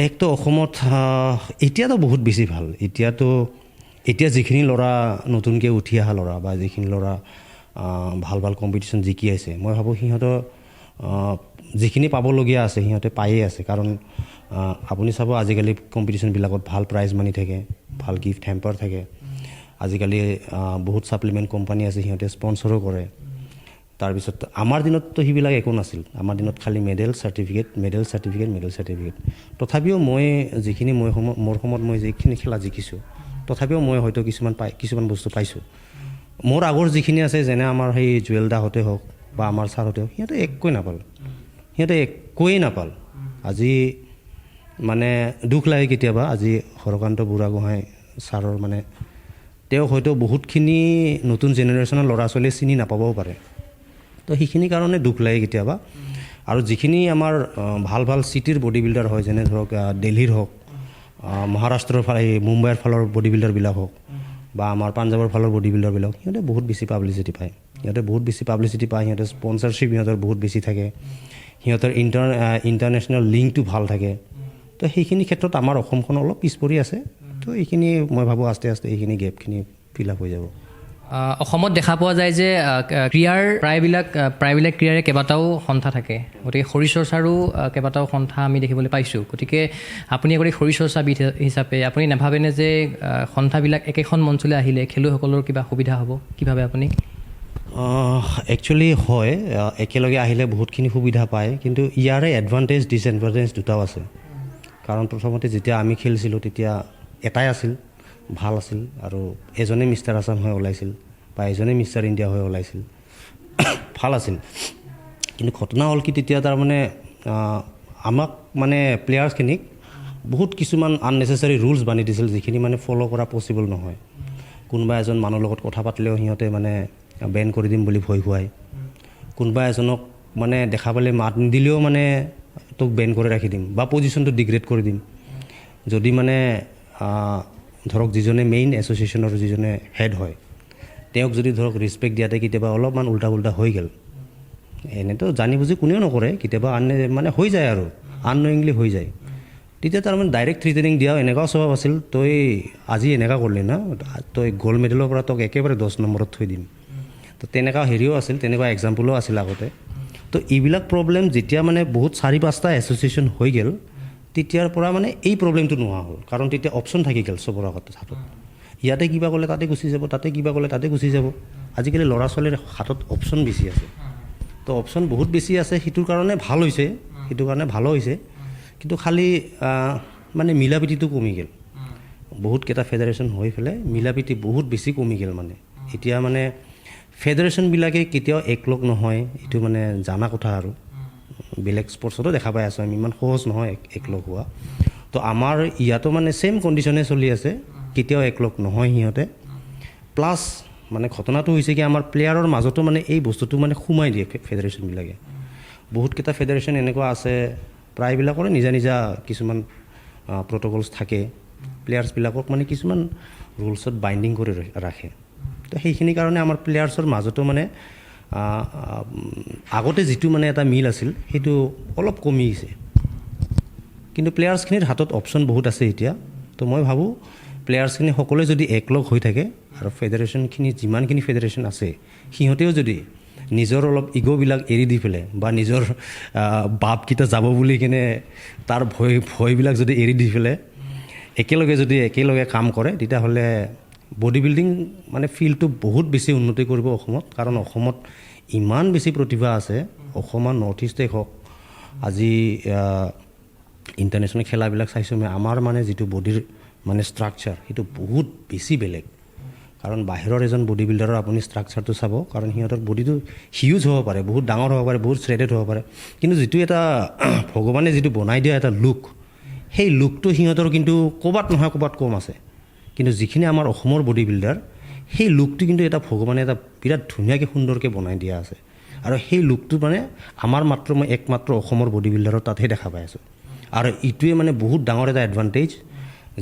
একতো অসমত এতিয়াতো বহুত বেছি ভাল এতিয়া যিখিনি ল'ৰা নতুনকৈ উঠি অহা ল'ৰা বা যিখিনি ল'ৰা ভাল কম্পিটিশ্যন জিকি আছে মই ভাবোঁ সিহঁতৰ যিখিনি পাবলগীয়া আছে সিহঁতে পায়েই আছে কাৰণ আপুনি চাব আজিকালি কম্পিটিশ্যনবিলাকত ভাল প্ৰাইজ মানি থাকে, ভাল গিফ্ট হেম্পাৰ থাকে। আজিকালি বহুত ছাপ্লিমেণ্ট কোম্পানী আছে, সিহঁতে স্পনচৰো কৰে। তাৰপিছত আমাৰ দিনততো সেইবিলাক একো নাছিল। আমাৰ দিনত খালি মেডেল চাৰ্টিফিকেট। তথাপিও মই যিখিনি মোৰ সময়ত মই যিখিনি খেলা জিকিছোঁ, তথাপিও মই হয়তো কিছুমান বস্তু পাইছোঁ। মোৰ আগৰ যিখিনি আছে যেনে আমাৰ সেই জুৱেল দাহঁতে হওক বা আমাৰ ছাৰহঁতে হওক, সিহঁতে একোৱেই নাপাল। আজি মানে দুখ লাগে কেতিয়াবা, আজি হৰকান্ত বুঢ়াগোহাঁই ছাৰৰ মানে তেওঁ হয়তো বহুতখিনি নতুন জেনেৰেশ্যনৰ ল'ৰা ছোৱালীয়ে চিনি নাপাবও পাৰে। তো সেইখিনি কাৰণে দুখ লাগে কেতিয়াবা। আৰু যিখিনি আমাৰ ভাল ভাল চিটিৰ বডি বিল্ডাৰ হয়, যেনে ধৰক দিল্লীৰ হওক, মহাৰাষ্ট্ৰৰ ফালে মুম্বাইৰ ফালৰ বডি বিল্ডাৰবিলাক হওক বা আমাৰ পাঞ্জাৱৰ ফালৰ বডি বিল্ডাৰবিলাক, সিহঁতে বহুত বেছি পাব্লিচিটি পায়। সিহঁতে স্পনচাৰশ্বিপ সিহঁতৰ বহুত বেছি থাকে, সিহঁতৰ ইণ্টাৰনেশ্যনেল লিংকটো ভাল থাকে। তো সেইখিনি ক্ষেত্ৰত আমাৰ অসমখন অলপ পিছ পৰি আছে। তো এইখিনি মই ভাবোঁ আস্তে আস্তে এইখিনি গেপখিনি ফিল আপ হৈ যাব। অসমত দেখা পোৱা যায় যে ক্ৰীড়াৰ প্ৰায়বিলাক ক্ৰীড়াৰে কেইবাটাও সন্থা থাকে, গতিকে শৰীৰ চৰ্চাৰো কেইবাটাও সন্থা আমি দেখিবলৈ পাইছোঁ। গতিকে আপুনি এগৰাকী শৰীৰ চৰ্চাবিদ হিচাপে আপুনি নাভাবেনে যে সন্থাবিলাক একেখন মঞ্চলৈ আহিলে খেলুৱৈসকলৰ কিবা সুবিধা হ'ব? কি ভাবে আপুনি? একচুৱেলি হয়, একেলগে আহিলে বহুতখিনি সুবিধা পায়, কিন্তু ইয়াৰে এডভান্টেজ ডিছএডভান্টেজ দুটাও আছে। কাৰণ প্ৰথমতে যেতিয়া আমি খেলিছিলোঁ তেতিয়া এটাই আছিল, ভাল আছিল, আৰু এজনে মিষ্টাৰ আছাম হৈ ওলাইছিল বা এজনে মিষ্টাৰ ইণ্ডিয়া হৈ ওলাইছিল, ভাল আছিল। কিন্তু ঘটনা হ'ল কি তেতিয়া তাৰমানে আমাক মানে প্লেয়াৰ্ছখিনিক বহুত কিছুমান আননেচেচাৰী ৰুলছ বান্ধি দিছিল, যিখিনি মানে ফ'ল' কৰা পচিবল নহয়। কোনোবা এজন মানুহৰ লগত কথা পাতিলেও সিহঁতে মানে বেন কৰি দিম বুলি ভয় খুৱায়। কোনোবা এজনক মানে দেখা পালে মাত নিদিলেও মানে তোক বেন কৰি ৰাখি দিম বা পজিশ্যনটো ডিগ্ৰেড কৰি দিম। যদি মানে ধৰক যিজনে মেইন এছ'চিয়েশ্যনৰ যিজনে হেড হয়, তেওঁক যদি ধৰক ৰেচপেক্ট দিয়াতে কেতিয়াবা অলপমান উল্টা হৈ গ'ল, এনেতো জানি বুজি কোনেও নকৰে, কেতিয়াবা মানে হৈ যায় আৰু আননয়িংলি হৈ যায়, তেতিয়া তাৰমানে ডাইৰেক্ট থ্ৰিটেনিং দিয়াও এনেকুৱাও স্বভাৱ আছিল, তই আজি এনেকুৱা কৰিলি না, তই গ'ল্ড মেডেলৰ পৰা তোক একেবাৰে 10 নম্বৰত থৈ দিম। তো তেনেকুৱা হেৰিও আছিল, তেনেকুৱা এক্সাম্পলো আছিল আগতে। তো এইবিলাক প্ৰব্লেম যেতিয়া মানে বহুত 4-5টা এছ'চিয়েশ্যন হৈ গ'ল, তেতিয়াৰ পৰা মানে এই প্ৰব্লেমটো নোহোৱা হ'ল। কাৰণ তেতিয়া অপশ্যন থাকি গ'ল চবৰ হাতত। ইয়াতে কিবা ক'লে তাতে গুচি যাব, তাতে কিবা ক'লে তাতে গুচি যাব। আজিকালি ল'ৰা ছোৱালীৰ হাতত অপশ্যন বেছি আছে। তো অপশ্যন বহুত বেছি আছে, সেইটোৰ কাৰণে ভাল হৈছে, ভালো হৈছে। কিন্তু খালি মানে মিলাপ্ৰীতিটো কমি গ'ল। বহুতকেইটা ফেডাৰেশ্যন হৈ পেলাই মিলাপ্ৰীতি বহুত বেছি কমি গ'ল। মানে এতিয়া মানে ফেডাৰেশ্যনবিলাকে কেতিয়াও একলগ নহয়, এইটো মানে জানা কথা। আৰু বেলেগ স্পৰ্টছতো দেখা পাই আছোঁ আমি, ইমান সহজ নহয় একলগ হোৱা। তো আমাৰ ইয়াতো মানে ছেইম কণ্ডিশ্যনে চলি আছে, কেতিয়াও একলগ নহয় সিহঁতে। প্লাছ মানে ঘটনাটো হৈছে কি, আমাৰ প্লেয়াৰৰ মাজতো মানে এই বস্তুটো মানে সোমাই দিয়ে ফেডাৰেশ্যনবিলাকে। বহুতকেইটা ফেডাৰেশ্যন এনেকুৱা আছে, প্ৰায়বিলাকৰে নিজা কিছুমান প্ৰট'কলছ থাকে, প্লেয়াৰ্ছবিলাকক মানে কিছুমান ৰুলছত বাইণ্ডিং কৰি ৰাখে। তো সেইখিনি কাৰণে আমাৰ প্লেয়াৰ্ছৰ মাজতো মানে আগতে যিটো মানে এটা মিল আছিল, সেইটো অলপ কমি গৈছে। কিন্তু প্লেয়াৰ্ছখিনিৰ হাতত অপশ্যন বহুত আছে এতিয়া। তো মই ভাবোঁ প্লেয়াৰ্ছখিনি সকলোৱে যদি একলগ হৈ থাকে, আৰু ফেডাৰেশ্যনখিনি যিমানখিনি ফেডাৰেশ্যন আছে, সিহঁতেও যদি নিজৰ অলপ ইগ'বিলাক এৰি দি পেলাই বা নিজৰ বাপকেইটা যাব বুলি কিনে তাৰ ভয়বিলাক যদি এৰি দি পেলাই একেলগে কাম কৰে, তেতিয়াহ'লে বডি বিল্ডিং মানে ফিল্ডটো বহুত বেছি উন্নতি কৰিব অসমত। কাৰণ অসমত ইমান বেছি প্ৰতিভা আছে। অসমৰ নৰ্থ ইষ্টেই হওক, আজি ইণ্টাৰনেশ্যনেল খেলাবিলাক চাইছোঁ মই, আমাৰ মানে যিটো বডিৰ মানে ষ্ট্ৰাকচাৰ, সেইটো বহুত বেছি বেলেগ। কাৰণ বাহিৰৰ এজন বডি বিল্ডাৰৰ আপুনি ষ্ট্ৰাকচাৰটো চাব, কাৰণ সিহঁতৰ বডিটো হিউজ হ'ব পাৰে, বহুত ডাঙৰ হ'ব পাৰে, বহুত শ্ৰেডেড হ'ব পাৰে, কিন্তু যিটো এটা ভগৱানে যিটো বনাই দিয়া এটা লুক, সেই লুকটো সিহঁতৰ কিন্তু ক'ৰবাত নহয় ক'ৰবাত কম আছে। কিন্তু যিখিনি আমাৰ অসমৰ বডি বিল্ডাৰ, সেই লুকটো কিন্তু এটা ভগৱানে এটা বিৰাট ধুনীয়াকৈ সুন্দৰকৈ বনাই দিয়া আছে। আৰু সেই লুকটো মানে আমাৰ মই একমাত্ৰ অসমৰ বডি বিল্ডাৰৰ তাতহে দেখা পাই আছোঁ। আৰু এইটোৱে মানে বহুত ডাঙৰ এটা এডভান্টেজ।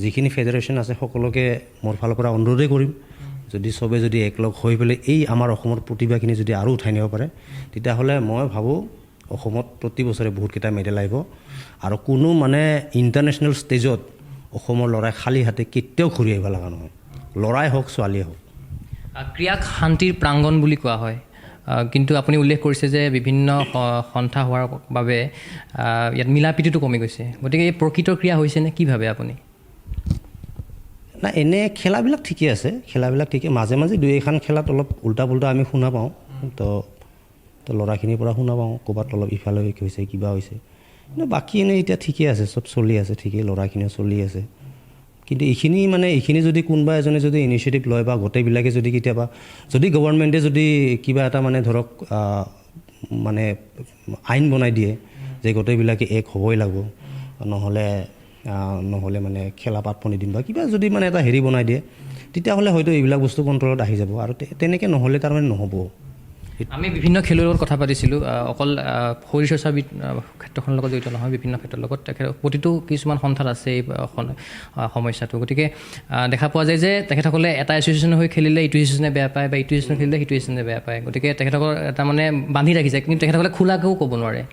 যিখিনি ফেডাৰেশ্যন আছে সকলোকে মোৰ ফালৰ পৰা অনুৰোধেই কৰিম, যদি চবে যদি একলগ হৈ পেলাই এই আমাৰ অসমৰ প্ৰতিভাখিনি যদি আৰু উঠাই নিব পাৰে, তেতিয়াহ'লে মই ভাবোঁ অসমত প্ৰতি বছৰে বহুতকেইটা মেডেল আহিব। আৰু কোনো মানে ইণ্টাৰনেশ্যনেল ষ্টেজত অসমৰ ল'ৰাই খালী হাতে কেতিয়াও ঘূৰি আহিব লগা নহয়, ল'ৰাই হওক ছোৱালীয়ে হওক। ক্ৰীড়াক শান্তিৰ প্ৰাংগণ বুলি কোৱা হয়। কিন্তু আপুনি উল্লেখ কৰিছে যে বিভিন্ন সন্থা হোৱাৰ বাবে ইয়াত মিলা প্ৰীতিটো কমি গৈছে গতিকে এই প্ৰকৃত ক্ৰিয়া হৈছেনে কি ভাবে আপুনি না এনে খেলাবিলাক ঠিকে আছে খেলাবিলাক ঠিকে মাজে মাজে দুই এখন খেলাত অলপ উল্টা পুল্টা আমি শুনা পাওঁ তো ল'ৰাখিনিৰ পৰা শুনা পাওঁ ক'ৰবাত অলপ ইফালে হৈছে কিবা হৈছে কিন্তু বাকী এনেই এতিয়া ঠিকে আছে চব চলি আছে ঠিকেই ল'ৰাখিনিও চলি আছে কিন্তু এইখিনি যদি কোনোবা এজনে যদি ইনিচিয়েটিভ লয় বা গোটেইবিলাকে যদি কেতিয়াবা যদি গভৰ্ণমেণ্টে যদি কিবা এটা মানে ধৰক মানে আইন বনাই দিয়ে যে গোটেইবিলাকে এক হ'বই লাগিব নহ'লে মানে খেলা পাতপনি দিম বা কিবা যদি মানে এটা হেৰি বনাই দিয়ে তেতিয়াহ'লে হয়তো এইবিলাক বস্তু কণ্ট্ৰলত আহি যাব আৰু তেনেকৈ নহ'লে তাৰমানে নহ'ব আমি বিভিন্ন খেলুৱৈৰ লগত কথা পাতিছিলোঁ অকল শৰীৰ চৰ্চা ক্ষেত্ৰখনৰ লগত জড়িত নহয় বিভিন্ন ক্ষেত্ৰৰ লগত তেখেত প্ৰতিটো কিছুমান সন্থাত আছে এই সমস্যাটো গতিকে দেখা পোৱা যায় যে তেখেতসকলে এটা এছ'চিয়েশ্যন হৈ খেলিলে ইটো এছ'চিয়েশ্যনে বেয়া পায় বা ইটো এছ'চিয়েশ্যন খেলিলে সিটো এছ'চিয়েশ্যনে বেয়া পায় গতিকে তেখেতসকলৰ এটা মানে বান্ধি ৰাখিছে কিন্তু তেখেতসকলে খোলাকৈও ক'ব নোৱাৰে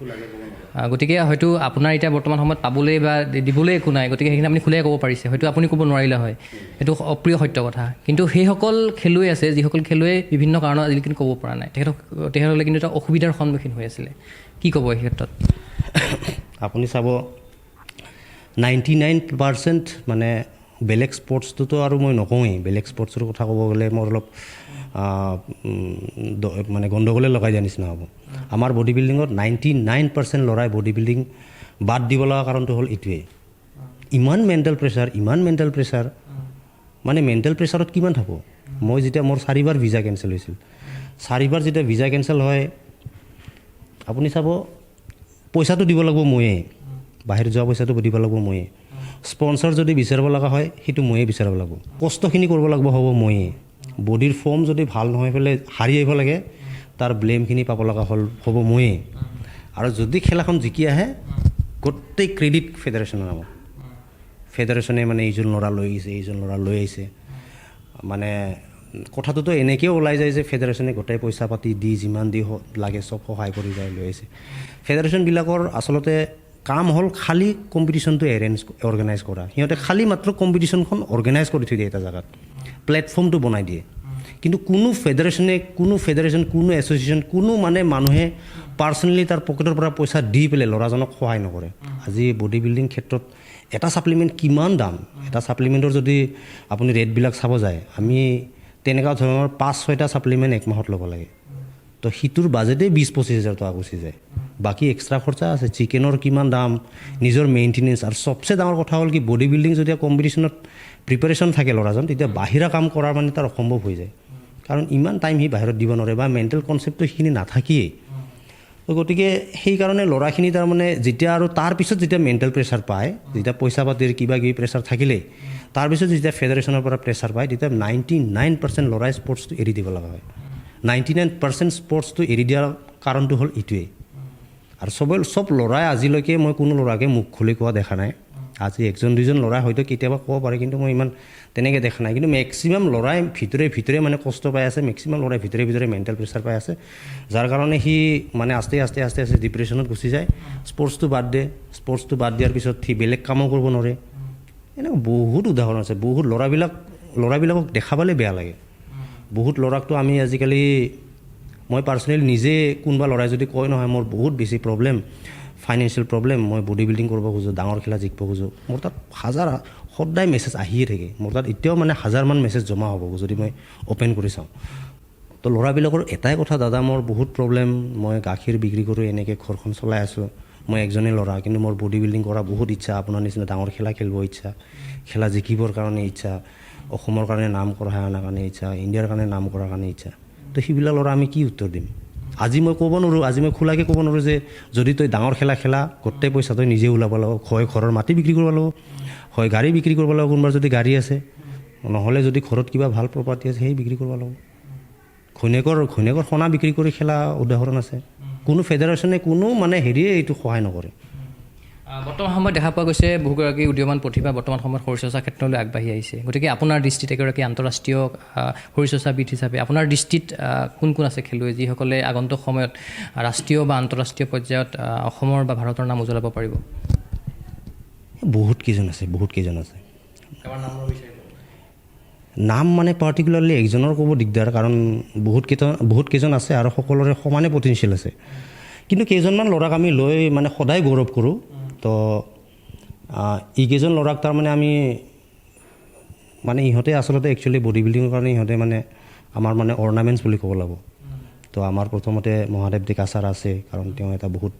গতিকে হয়তো আপোনাৰ এতিয়া বৰ্তমান সময়ত পাবলৈ বা দিবলৈ একো নাই গতিকে সেইখিনি আপুনি খোলাই ক'ব পাৰিছে হয়তো আপুনি ক'ব নোৱাৰিলে হয় সেইটো অপ্ৰিয় সত্য কথা কিন্তু সেইসকল খেলুৱৈ আছে যিসকল খেলুৱৈ বিভিন্ন কাৰণত আজিলৈকে ক'ব পৰা নাই তেখেতসকলে কিন্তু এটা অসুবিধাৰ সন্মুখীন হৈ আছিলে কি ক'ব এই ক্ষেত্ৰত আপুনি চাব 99% মানে বেলেগ স্পৰ্টছটোতো আৰু মই নকওঁৱেই বেলেগ স্পৰ্টছৰ কথা ক'ব গ'লে মোৰ অলপ মানে গণ্ডগোলে লগাই দিয়া নিচিনা হ'ব আমাৰ বডি বিল্ডিঙত 99% ল'ৰাই বডি বিল্ডিং বাদ দিব লগা কাৰণটো হ'ল এইটোৱে ইমান মেণ্টেল প্ৰেছাৰ মানে মেণ্টেল প্ৰেছাৰত কিমান থাকোঁ মই যেতিয়া মোৰ 4বাৰ ভিজা কেঞ্চেল হৈছিল 4বাৰ যেতিয়া ভিজা কেঞ্চেল হয় আপুনি চাব পইচাটো দিব লাগিব ময়ে বাহিৰ যোৱা পইচাটো দিব লাগিব ময়ে স্পন্সৰ যদি বিচাৰিব লগা হয় সেইটো ময়ে বিচাৰিব লাগিব কষ্টখিনি কৰিব লাগিব হ'ব ময়ে বডিৰ ফৰ্ম যদি ভাল নহয় পেলাই হাৰি আহিব লাগে তাৰ ব্লেমখিনি পাব লগা হ'ব ময়ে আৰু যদি খেলাখন জিকি আহে গোটেই ক্ৰেডিট ফেডাৰেশ্যনৰ নামত ফেডাৰেশ্যনে মানে এইজন ল'ৰা লৈ আহিছে মানে কথাটোতো এনেকৈও ওলাই যায় যে ফেডাৰেশ্যনে গোটেই পইচা পাতি দি যিমান দি লাগে চব সহায় কৰি যায় লৈ আহিছে ফেডাৰেশ্যনবিলাকৰ আচলতে কাম হ'ল খালী কম্পিটিশ্যনটো অৰ্গেনাইজ কৰা সিহঁতে খালী মাত্ৰ কম্পিটিশ্যনখন অৰ্গেনাইজ কৰি থৈ দিয়ে এটা জেগাত প্লেটফৰ্মটো বনাই দিয়ে কিন্তু কোনো ফেডাৰেশ্যন কোনো এছ'চিয়েশ্যন কোনো মানে মানুহে পাৰ্চনেলি তাৰ পকেটৰ পৰা পইচা দি পেলাই ল'ৰাজনক সহায় নকৰে আজি বডি বিল্ডিং ক্ষেত্ৰত এটা ছাপ্লিমেণ্ট কিমান দাম এটা ছাপ্লিমেণ্টৰ যদি আপুনি ৰেটবিলাক চাব যায় আমি তেনেকুৱা ধৰণৰ 5-6টা ছাপ্লিমেণ্ট এক মাহত ল'ব লাগে তো সিটোৰ বাজেটেই 20-25 হাজাৰ টকা গুচি যায় বাকী এক্সট্ৰা খৰচা আছে চিকেনৰ কিমান দাম নিজৰ মেইনটেনেঞ্চ আৰু চবচে ডাঙৰ কথা হ'ল কি বডি বিল্ডিং যেতিয়া কম্পিটিশ্যনত প্ৰিপাৰেশ্যন থাকে ল'ৰাজন তেতিয়া বাহিৰা কাম কৰাৰ মানে তাৰ অসম্ভৱ হৈ যায় কাৰণ ইমান টাইম সি বাহিৰত দিব নোৱাৰে বা মেণ্টেল কনচেপ্টটো সেইখিনি নাথাকিয়েই গতিকে সেইকাৰণে ল'ৰাখিনি তাৰমানে যেতিয়া আৰু তাৰপিছত যেতিয়া মেণ্টেল প্ৰেছাৰ পায় যেতিয়া পইচা পাতিৰ কিবা কিবি প্ৰেছাৰ থাকিলেই তাৰপিছত যেতিয়া ফেডাৰেশ্যনৰ পৰা প্ৰেছাৰ পায় তেতিয়া 99% ল'ৰাই স্পৰ্টছটো এৰি দিব লগা হয় 99% স্পৰ্টছটো এৰি দিয়াৰ কাৰণটো হ'ল এইটোৱেই আৰু চব ল'ৰাই আজিলৈকে মই কোনো ল'ৰাকে মুখ খুলি কোৱা দেখা নাই আজি 1-2জন ল'ৰাই হয়তো কেতিয়াবা ক'ব পাৰে কিন্তু মই ইমান তেনেকৈ দেখা নাই কিন্তু মেক্সিমাম ল'ৰাই ভিতৰে মানে কষ্ট পাই আছে মেক্সিমাম ল'ৰাই ভিতৰে মেণ্টেল প্ৰেছাৰ পাই আছে যাৰ কাৰণে সি মানে আস্তে আস্তে ডিপ্ৰেশ্যনত গুচি যায় স্পৰ্টছটো বাদ দিয়াৰ পিছত সি বেলেগ কামো কৰিব নোৱাৰে এনেকুৱা বহুত উদাহৰণ আছে বহুত ল'ৰাবিলাকক দেখা পালে বেয়া লাগে বহুত ল'ৰাকতো আমি আজিকালি মই পাৰ্চনেলি নিজে কোনোবা ল'ৰাই যদি কয় নহয় মোৰ বহুত বেছি প্ৰব্লেম ফাইনেন্সিয়েল প্ৰব্লেম মই বডি বিল্ডিং কৰিব খোজোঁ ডাঙৰ খেলা জিকিব খোজোঁ মোৰ তাত সদায় মেছেজ আহিয়ে থাকে মোৰ তাত এতিয়াও মানে 1000মান মেছেজ জমা হ'ব যদি মই অ'পেন কৰি চাওঁ তো ল'ৰাবিলাকৰ এটাই কথা দাদা মোৰ বহুত প্ৰব্লেম মই গাখীৰ বিক্ৰী কৰোঁ এনেকৈ ঘৰখন চলাই আছোঁ মই একজনেই ল'ৰা কিন্তু মোৰ বডি বিল্ডিং কৰা বহুত ইচ্ছা আপোনাৰ নিচিনা ডাঙৰ খেলা খেলিব ইচ্ছা খেলা জিকিবৰ কাৰণে ইচ্ছা অসমৰ কাৰণে নাম কঢ়াই অনাৰ কাৰণে ইচ্ছা ইণ্ডিয়াৰ কাৰণে নাম কৰাৰ কাৰণে ইচ্ছা তো সেইবিলাক ল'ৰা আমি কি উত্তৰ দিম আজি মই ক'ব নোৱাৰোঁ আজি মই খোলাকৈ ক'ব নোৱাৰোঁ যে যদি তই ডাঙৰ খেলা গোটেই পইচা তই নিজে ওলাব লাগিব হয় ঘৰৰ মাটি বিক্ৰী কৰিব লাগিব হয় গাড়ী বিক্ৰী কৰিব লাগিব কোনোবাৰ যদি গাড়ী আছে নহ'লে যদি ঘৰত কিবা ভাল প্ৰপাৰ্টি আছে সেই বিক্ৰী কৰিব লাগিব ঘৈণীয়েকৰ সোণা বিক্ৰী কৰি খেলা উদাহৰণ আছে কোনো ফেডাৰেশ্যনে কোনো মানে হেৰিয়ে এইটো সহায় নকৰে বৰ্তমান সময়ত দেখা পোৱা গৈছে বহুগৰাকী উদীয়মান প্ৰতিভা বৰ্তমান সময়ত শৰীৰ চৰ্চা ক্ষেত্ৰলৈ আগবাঢ়ি আহিছে গতিকে আপোনাৰ দৃষ্টিত এগৰাকী আন্তঃৰাষ্ট্ৰীয় শৰীৰ চৰ্চাবিদ হিচাপে আপোনাৰ দৃষ্টিত কোন আছে খেলুৱৈ যিসকলে আগন্তুক সময়ত ৰাষ্ট্ৰীয় বা আন্তঃৰাষ্ট্ৰীয় পৰ্যায়ত অসমৰ বা ভাৰতৰ নাম উজ্বলাব পাৰিব বহুত কেইজন আছে নাম মানে পাৰ্টিকুলাৰলি একজনৰ ক'ব দিগদাৰ, কাৰণ বহুত কেইজন আছে আৰু সকলোৰে সমানে পটেনচিয়েল আছে। কিন্তু কেইজনমান ল'ৰাক আমি লৈ মানে সদায় গৌৰৱ কৰোঁ। তো এইকেইজন ল'ৰাক তাৰমানে আমি মানে ইহঁতে আচলতে একচুৱেলি বডি বিল্ডিঙৰ কাৰণে ইহঁতে মানে আমাৰ মানে অৰ্নামেণ্টছ বুলি ক'ব লাগিব। তো আমাৰ প্ৰথমতে মহাদেৱ ডেকা ছাৰ আছে, কাৰণ তেওঁ এটা বহুত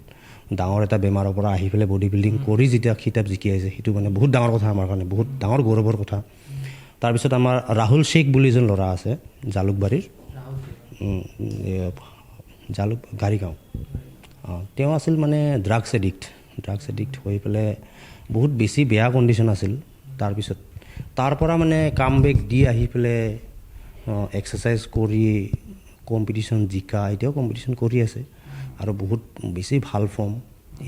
ডাঙৰ এটা বেমাৰৰ পৰা আহি পেলাই বডি বিল্ডিং কৰি যেতিয়া খিতাপ জিকি আহিছে, সেইটো মানে বহুত ডাঙৰ কথা আমাৰ কাৰণে, বহুত ডাঙৰ গৌৰৱৰ কথা। তাৰপিছত আমাৰ ৰাহুল শ্বেখ বুলি এজন ল'ৰা আছে জালুকবাৰীৰ, গাড়ীগাঁও। তেওঁ আছিল মানে ড্ৰাগছ এডিক্ট হৈ পেলাই বহুত বেছি বেয়া কণ্ডিশ্যন আছিল। তাৰপিছত তাৰ পৰা মানে কাম বেক দি আহি পেলাই এক্সাৰচাইজ কৰি কম্পিটিশ্যন জিকা, এতিয়াও কম্পিটিশ্যন কৰি আছে আৰু বহুত বেছি ভাল ফৰ্ম,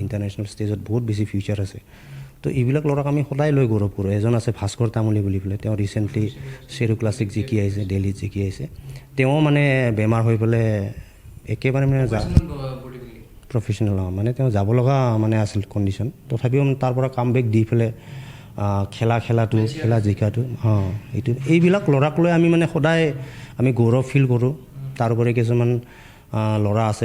ইণ্টাৰনেশ্যনেল ষ্টেজত বহুত বেছি ফিউচাৰ আছে। তো এইবিলাক ল'ৰাক আমি সদায় লৈ গৌৰৱ কৰোঁ। এজন আছে ভাস্কৰ তামুলী বুলি পেলাই, তেওঁ ৰিচেণ্টলি চেৰু ক্লাছিক জিকি আহিছে, দিল্লীত জিকি আহিছে। তেওঁ মানে বেমাৰ হৈ পেলাই একেবাৰে মানে প্ৰফেশ্যনেল মানে তেওঁ যাব লগা মানে আছিল কণ্ডিশ্যন, তথাপিও তাৰ পৰা কাম বেক দি পেলাই খেলা জিকাটো এইবিলাক ল'ৰাক লৈ আমি মানে সদায় আমি গৌৰৱ ফিল কৰোঁ। তাৰোপৰি কিছুমান ল'ৰা আছে,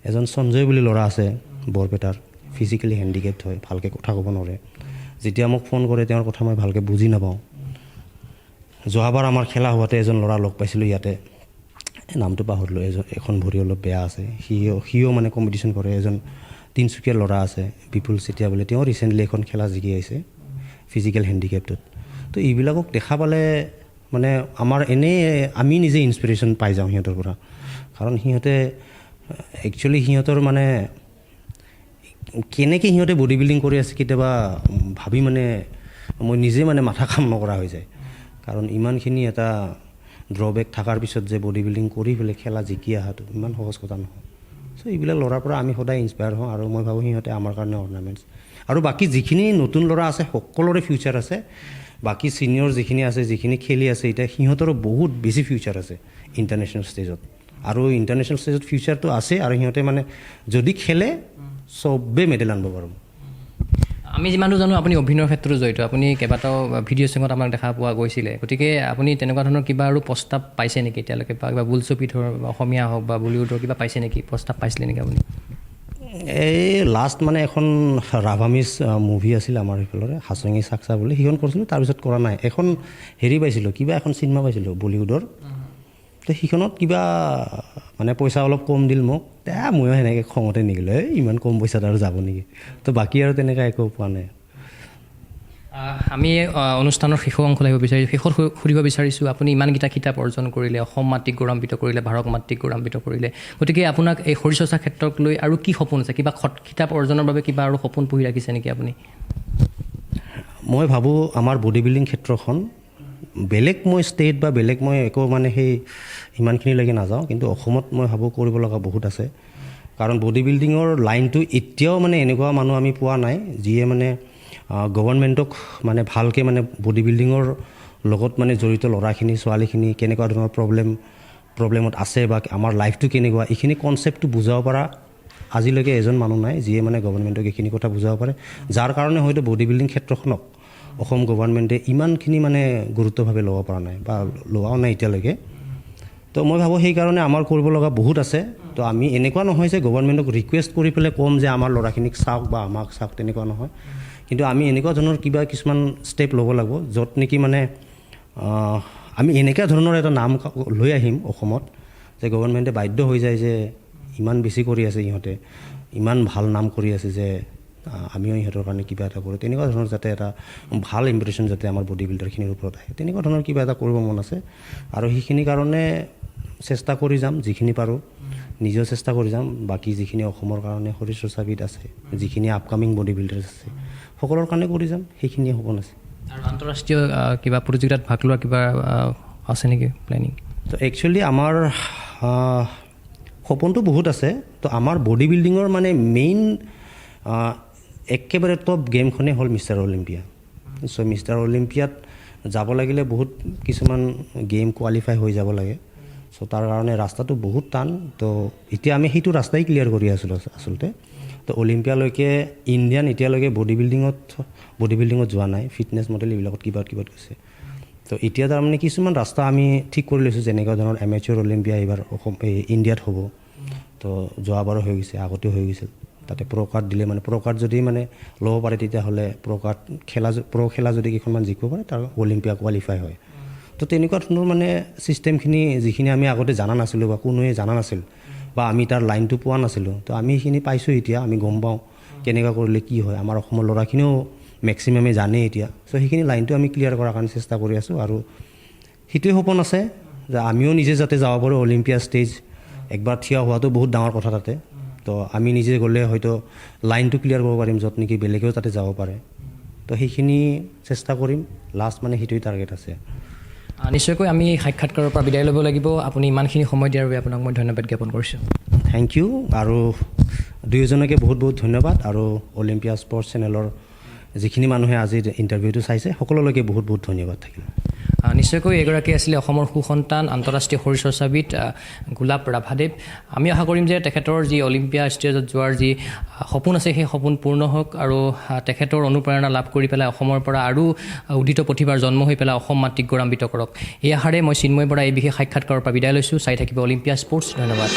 এজন সঞ্জয় বুলি ল'ৰা আছে বৰপেটাৰ, ফিজিকেলি হেণ্ডিকেপ্ট হয়, ভালকৈ কথা ক'ব নোৱাৰে। যেতিয়া মোক ফোন কৰে তেওঁৰ কথা মই ভালকৈ বুজি নাপাওঁ। যোৱাবাৰ আমাৰ খেলা হোৱাতে এজন ল'ৰা লগ পাইছিলোঁ ইয়াতে, নামটো পাহৰিলোঁ, এখন ভৰি অলপ বেয়া আছে, সিও মানে কম্পিটিশ্যন কৰে। এজন তিনিচুকীয়াৰ ল'ৰা আছে বিপুল চেতিয়া বুলি, তেওঁ ৰিচেণ্টলি এখন খেলা জিকি আহিছে ফিজিকেল হেণ্ডিকেপ্টত। তো এইবিলাকক দেখা পালে মানে আমাৰ এনেই আমি নিজে ইনস্পিৰেশ্যন পাই যাওঁ সিহঁতৰ পৰা, কাৰণ সিহঁতে একচুৱেলি সিহঁতৰ মানে কেনেকৈ সিহঁতে বডি বিল্ডিং কৰি আছে কেতিয়াবা ভাবি মানে মই নিজে মানে মাথা কাম নকৰা হৈ যায়। কাৰণ ইমানখিনি এটা ড্ৰবেক থকাৰ পিছত যে বডি বিল্ডিং কৰি পেলাই খেলা জিকি অহাটো ইমান সহজ কথা নহয়। চ' এইবিলাক ল'ৰাৰ পৰা আমি সদায় ইনস্পায়াৰ হওঁ আৰু মই ভাবোঁ সিহঁতে আমাৰ কাৰণে অৰ্নামেণ্টছ। আৰু বাকী যিখিনি নতুন ল'ৰা আছে সকলোৰে ফিউচাৰ আছে। বাকী ছিনিয়ৰ যিখিনি আছে, যিখিনি খেলি আছে এতিয়া, সিহঁতৰো বহুত বেছি ফিউচাৰ আছে ইণ্টাৰনেশ্যনেল ষ্টেজত। আৰু ইণ্টাৰনেশ্যনেল ষ্টেজত ফিউচাৰটো আছে আৰু সিহঁতে মানে যদি খেলে চবেই মেডেল আনিব পাৰোঁ। আমি যিমানটো জানো আপুনি অভিনয়ৰ ক্ষেত্ৰতো জড়িত, আপুনি কেইবাটাও ভিডিঅ' চিঙত আমাক দেখা পোৱা গৈছিলে। গতিকে আপুনি তেনেকুৱা ধৰণৰ কিবা আৰু প্ৰস্তাৱ পাইছে নেকি এতিয়ালৈকে, বা কিবা বোলছবি ধৰ অসমীয়া হওক বা বলিউডৰ কিবা পাইছে নেকি, প্ৰস্তাৱ পাইছিলে নেকি আপুনি? এই লাষ্ট মানে এখন ৰাভামিজ মুভি আছিল আমাৰ সেইফালৰে, হাচঙি চাকচা বুলি, সেইখন কৰিছিলোঁ। তাৰপিছত কৰা নাই। এখন পাইছিলোঁ, কিবা এখন চিনেমা পাইছিলোঁ বলিউডৰ, তো সেইখনত কিবা মানে পইচা অলপ কম দিল মোক, ময়ো সেনেকৈ খঙতে নিগিলোঁ, ইমান কম পইচাত আৰু যাব নেকি। তো বাকী আৰু তেনেকৈ একো পোৱা নাই। আমি অনুষ্ঠানৰ শেষৰ অংশ সুধিব বিচাৰিছোঁ, আপুনি ইমানকেইটা কিতাপ অৰ্জন কৰিলে, অসম মাতৃক গৌৰৱান্বিত কৰিলে, ভাৰত মাতৃক গৌৰৱান্বিত কৰিলে, গতিকে আপোনাক এই শৰীৰ চৰ্চা ক্ষেত্ৰক লৈ আৰু কি সপোন আছে? কিবা কিতাপ অৰ্জনৰ বাবে কিবা আৰু সপোন পুহি ৰাখিছে নেকি আপুনি? মই ভাবোঁ আমাৰ বডি বিল্ডিং ক্ষেত্ৰখন বেলেগ, মই ষ্টেট বা বেলেগ মই একো মানে সেই ইমানখিনিলৈকে নাযাওঁ, কিন্তু অসমত মই ভাবোঁ কৰিব লগা বহুত আছে। কাৰণ বডি বিল্ডিঙৰ লাইনটো এতিয়াও মানে এনেকুৱা মানুহ আমি পোৱা নাই যিয়ে মানে গভৰ্ণমেণ্টক মানে ভালকৈ মানে বডি বিল্ডিঙৰ লগত মানে জড়িত ল'ৰাখিনি ছোৱালীখিনি কেনেকুৱা ধৰণৰ প্ৰব্লেমত আছে বা আমাৰ লাইফটো কেনেকুৱা, এইখিনি কনচেপ্টটো বুজাব পৰা আজিলৈকে এজন মানুহ নাই যিয়ে মানে গভৰ্ণমেণ্টক এইখিনি কথা বুজাব পাৰে। যাৰ কাৰণে হয়তো বডি বিল্ডিং ক্ষেত্ৰখনক অসম গভৰ্ণমেণ্টে ইমানখিনি মানে গুৰুত্বভাৱে ল'ব পৰা নাই বা লোৱাও নাই এতিয়ালৈকে। তো মই ভাবোঁ সেইকাৰণে আমাৰ কৰিব লগা বহুত আছে। তো আমি এনেকুৱা নহয় যে গভৰ্ণমেণ্টক ৰিকুৱেষ্ট কৰি পেলাই ক'ম যে আমাৰ ল'ৰাখিনিক চাওক বা আমাক চাওক, তেনেকুৱা নহয়। কিন্তু আমি এনেকুৱা ধৰণৰ কিছুমান ষ্টেপ ল'ব লাগিব য'ত নেকি মানে আমি এনেকুৱা ধৰণৰ এটা নাম লৈ আহিম অসমত যে গভৰ্ণমেণ্টে বাধ্য হৈ যায় যে ইমান বেছি কৰি আছে ইহঁতে, ইমান ভাল নাম কৰি আছে যে আমিও ইহঁতৰ কাৰণে কিবা এটা কৰোঁ। তেনেকুৱা ধৰণৰ যাতে এটা ভাল ইম্প্ৰেশ্যন যাতে আমাৰ বডি বিল্ডাৰখিনিৰ ওপৰত আহে, তেনেকুৱা ধৰণৰ কিবা এটা কৰিব মন আছে। আৰু সেইখিনিৰ কাৰণে চেষ্টা কৰি যাম, যিখিনি পাৰোঁ নিজেও চেষ্টা কৰি যাম। বাকী যিখিনি অসমৰ কাৰণে শৰীৰ চৰ্চাবিদ আছে, যিখিনি আপকামিং বডি বিল্ডাৰ্ছ আছে, সকলোৰ কাৰণে কৰি যাম, সেইখিনিয়ে সপোন আছে। আৰু আন্তঃৰাষ্ট্ৰীয় কিবা প্ৰতিযোগিতাত ভাগ লোৱাৰ কিবা আছে নেকি প্লেনিং? তো একচুৱেলি আমাৰ সপোনটো বহুত আছে। তো আমাৰ বডি বিল্ডিঙৰ মানে মেইন একেবাৰে টপ গেমখনেই হ'ল মিষ্টাৰ অলিম্পিয়া। চ' মিষ্টাৰ অলিম্পিয়াত যাব লাগিলে বহুত কিছুমান গেম কোৱালিফাই হৈ যাব লাগে। চ' তাৰ কাৰণে ৰাস্তাটো বহুত টান। তো এতিয়া আমি সেইটো ৰাস্তাই ক্লিয়াৰ কৰি আছিলোঁ আচলতে। তো অলিম্পিয়ালৈকে ইণ্ডিয়ান এতিয়ালৈকে বডি বিল্ডিঙত যোৱা নাই, ফিটনেছ মডেল এইবিলাকত কিবাত গৈছে। তো এতিয়া তাৰমানে কিছুমান ৰাস্তা আমি ঠিক কৰি লৈছোঁ, যেনেকুৱা ধৰণৰ এমেচিয়ৰ অলিম্পিয়া এইবাৰ ইণ্ডিয়াত হ'ব। তো যোৱাবাৰো হৈ গৈছে, আগতেও হৈ গৈছিল। তাতে প্ৰ' কাৰ্ড দিলে মানে প্ৰ' কাৰ্ড যদি মানে ল'ব পাৰে তেতিয়াহ'লে প্ৰ' খেলা যদি কেইখনমান জিকিব পাৰে তাৰ অলিম্পিয়া কোৱালিফাই হয়। তো তেনেকুৱা ধৰণৰ মানে ছিষ্টেমখিনি যিখিনি আমি আগতে জানা নাছিলোঁ বা কোনোৱে জানা নাছিল বা আমি তাৰ লাইনটো পোৱা নাছিলোঁ, তো আমি সেইখিনি পাইছোঁ এতিয়া, আমি গম পাওঁ কেনেকুৱা কৰিলে কি হয়। আমাৰ অসমৰ ল'ৰাখিনিও মেক্সিমামে জানে এতিয়া। চ' সেইখিনি লাইনটো আমি ক্লিয়াৰ কৰাৰ কাৰণে চেষ্টা কৰি আছোঁ। আৰু সেইটোৱে সপোন আছে যে আমিও নিজে যাতে যাব পাৰোঁ অলিম্পিয়া ষ্টেজ। একবাৰ থিয় হোৱাটো বহুত ডাঙৰ কথা তাতে। তো আমি নিজে গ'লে হয়তো লাইনটো ক্লিয়াৰ কৰিব পাৰিম, য'ত নেকি বেলেগেও তাতে যাব পাৰে। তো সেইখিনি চেষ্টা কৰিম, লাষ্ট মানে সেইটোৱে টাৰ্গেট আছে। নিশ্চয়কৈ আমি সাক্ষাৎকাৰৰ পৰা বিদায় ল'ব লাগিব। আপুনি ইমানখিনি সময় দিয়াৰ বাবে আপোনাক মই ধন্যবাদ জ্ঞাপন কৰিছোঁ। Thank you. আৰু দুয়োজনকে বহুত ধন্যবাদ। আৰু অলিম্পিয়া স্পৰ্টছ চেনেলৰ যিখিনি মানুহে আজিৰ ইণ্টাৰভিউটো চাইছে সকলোলৈকে বহুত ধন্যবাদ থাকিল। নিশ্চয়কৈ এগৰাকী আছিলে অসমৰ সুসন্তান আন্তঃৰাষ্ট্ৰীয় শৰীৰ চৰ্চাবিদ গোলাপ ৰাভাদেৱ। আমি আশা কৰিম যে তেখেতৰ যি অলিম্পিয়া ষ্টেজত যোৱাৰ যি সপোন আছে সেই সপোন পূৰ্ণ হওক, আৰু তেখেতৰ অনুপ্ৰেৰণা লাভ কৰি পেলাই অসমৰ পৰা আৰু উদিত প্ৰতিভাৰ জন্ম হৈ পেলাই অসম মাতৃক গৌৰৱান্বিত কৰক। এই আশাৰে মই চিন্ময় বৰা এই বিশেষ সাক্ষাৎকাৰৰ পৰা বিদায় লৈছোঁ। চাই থাকিব অলিম্পিয়া স্পৰ্টছ। ধন্যবাদ।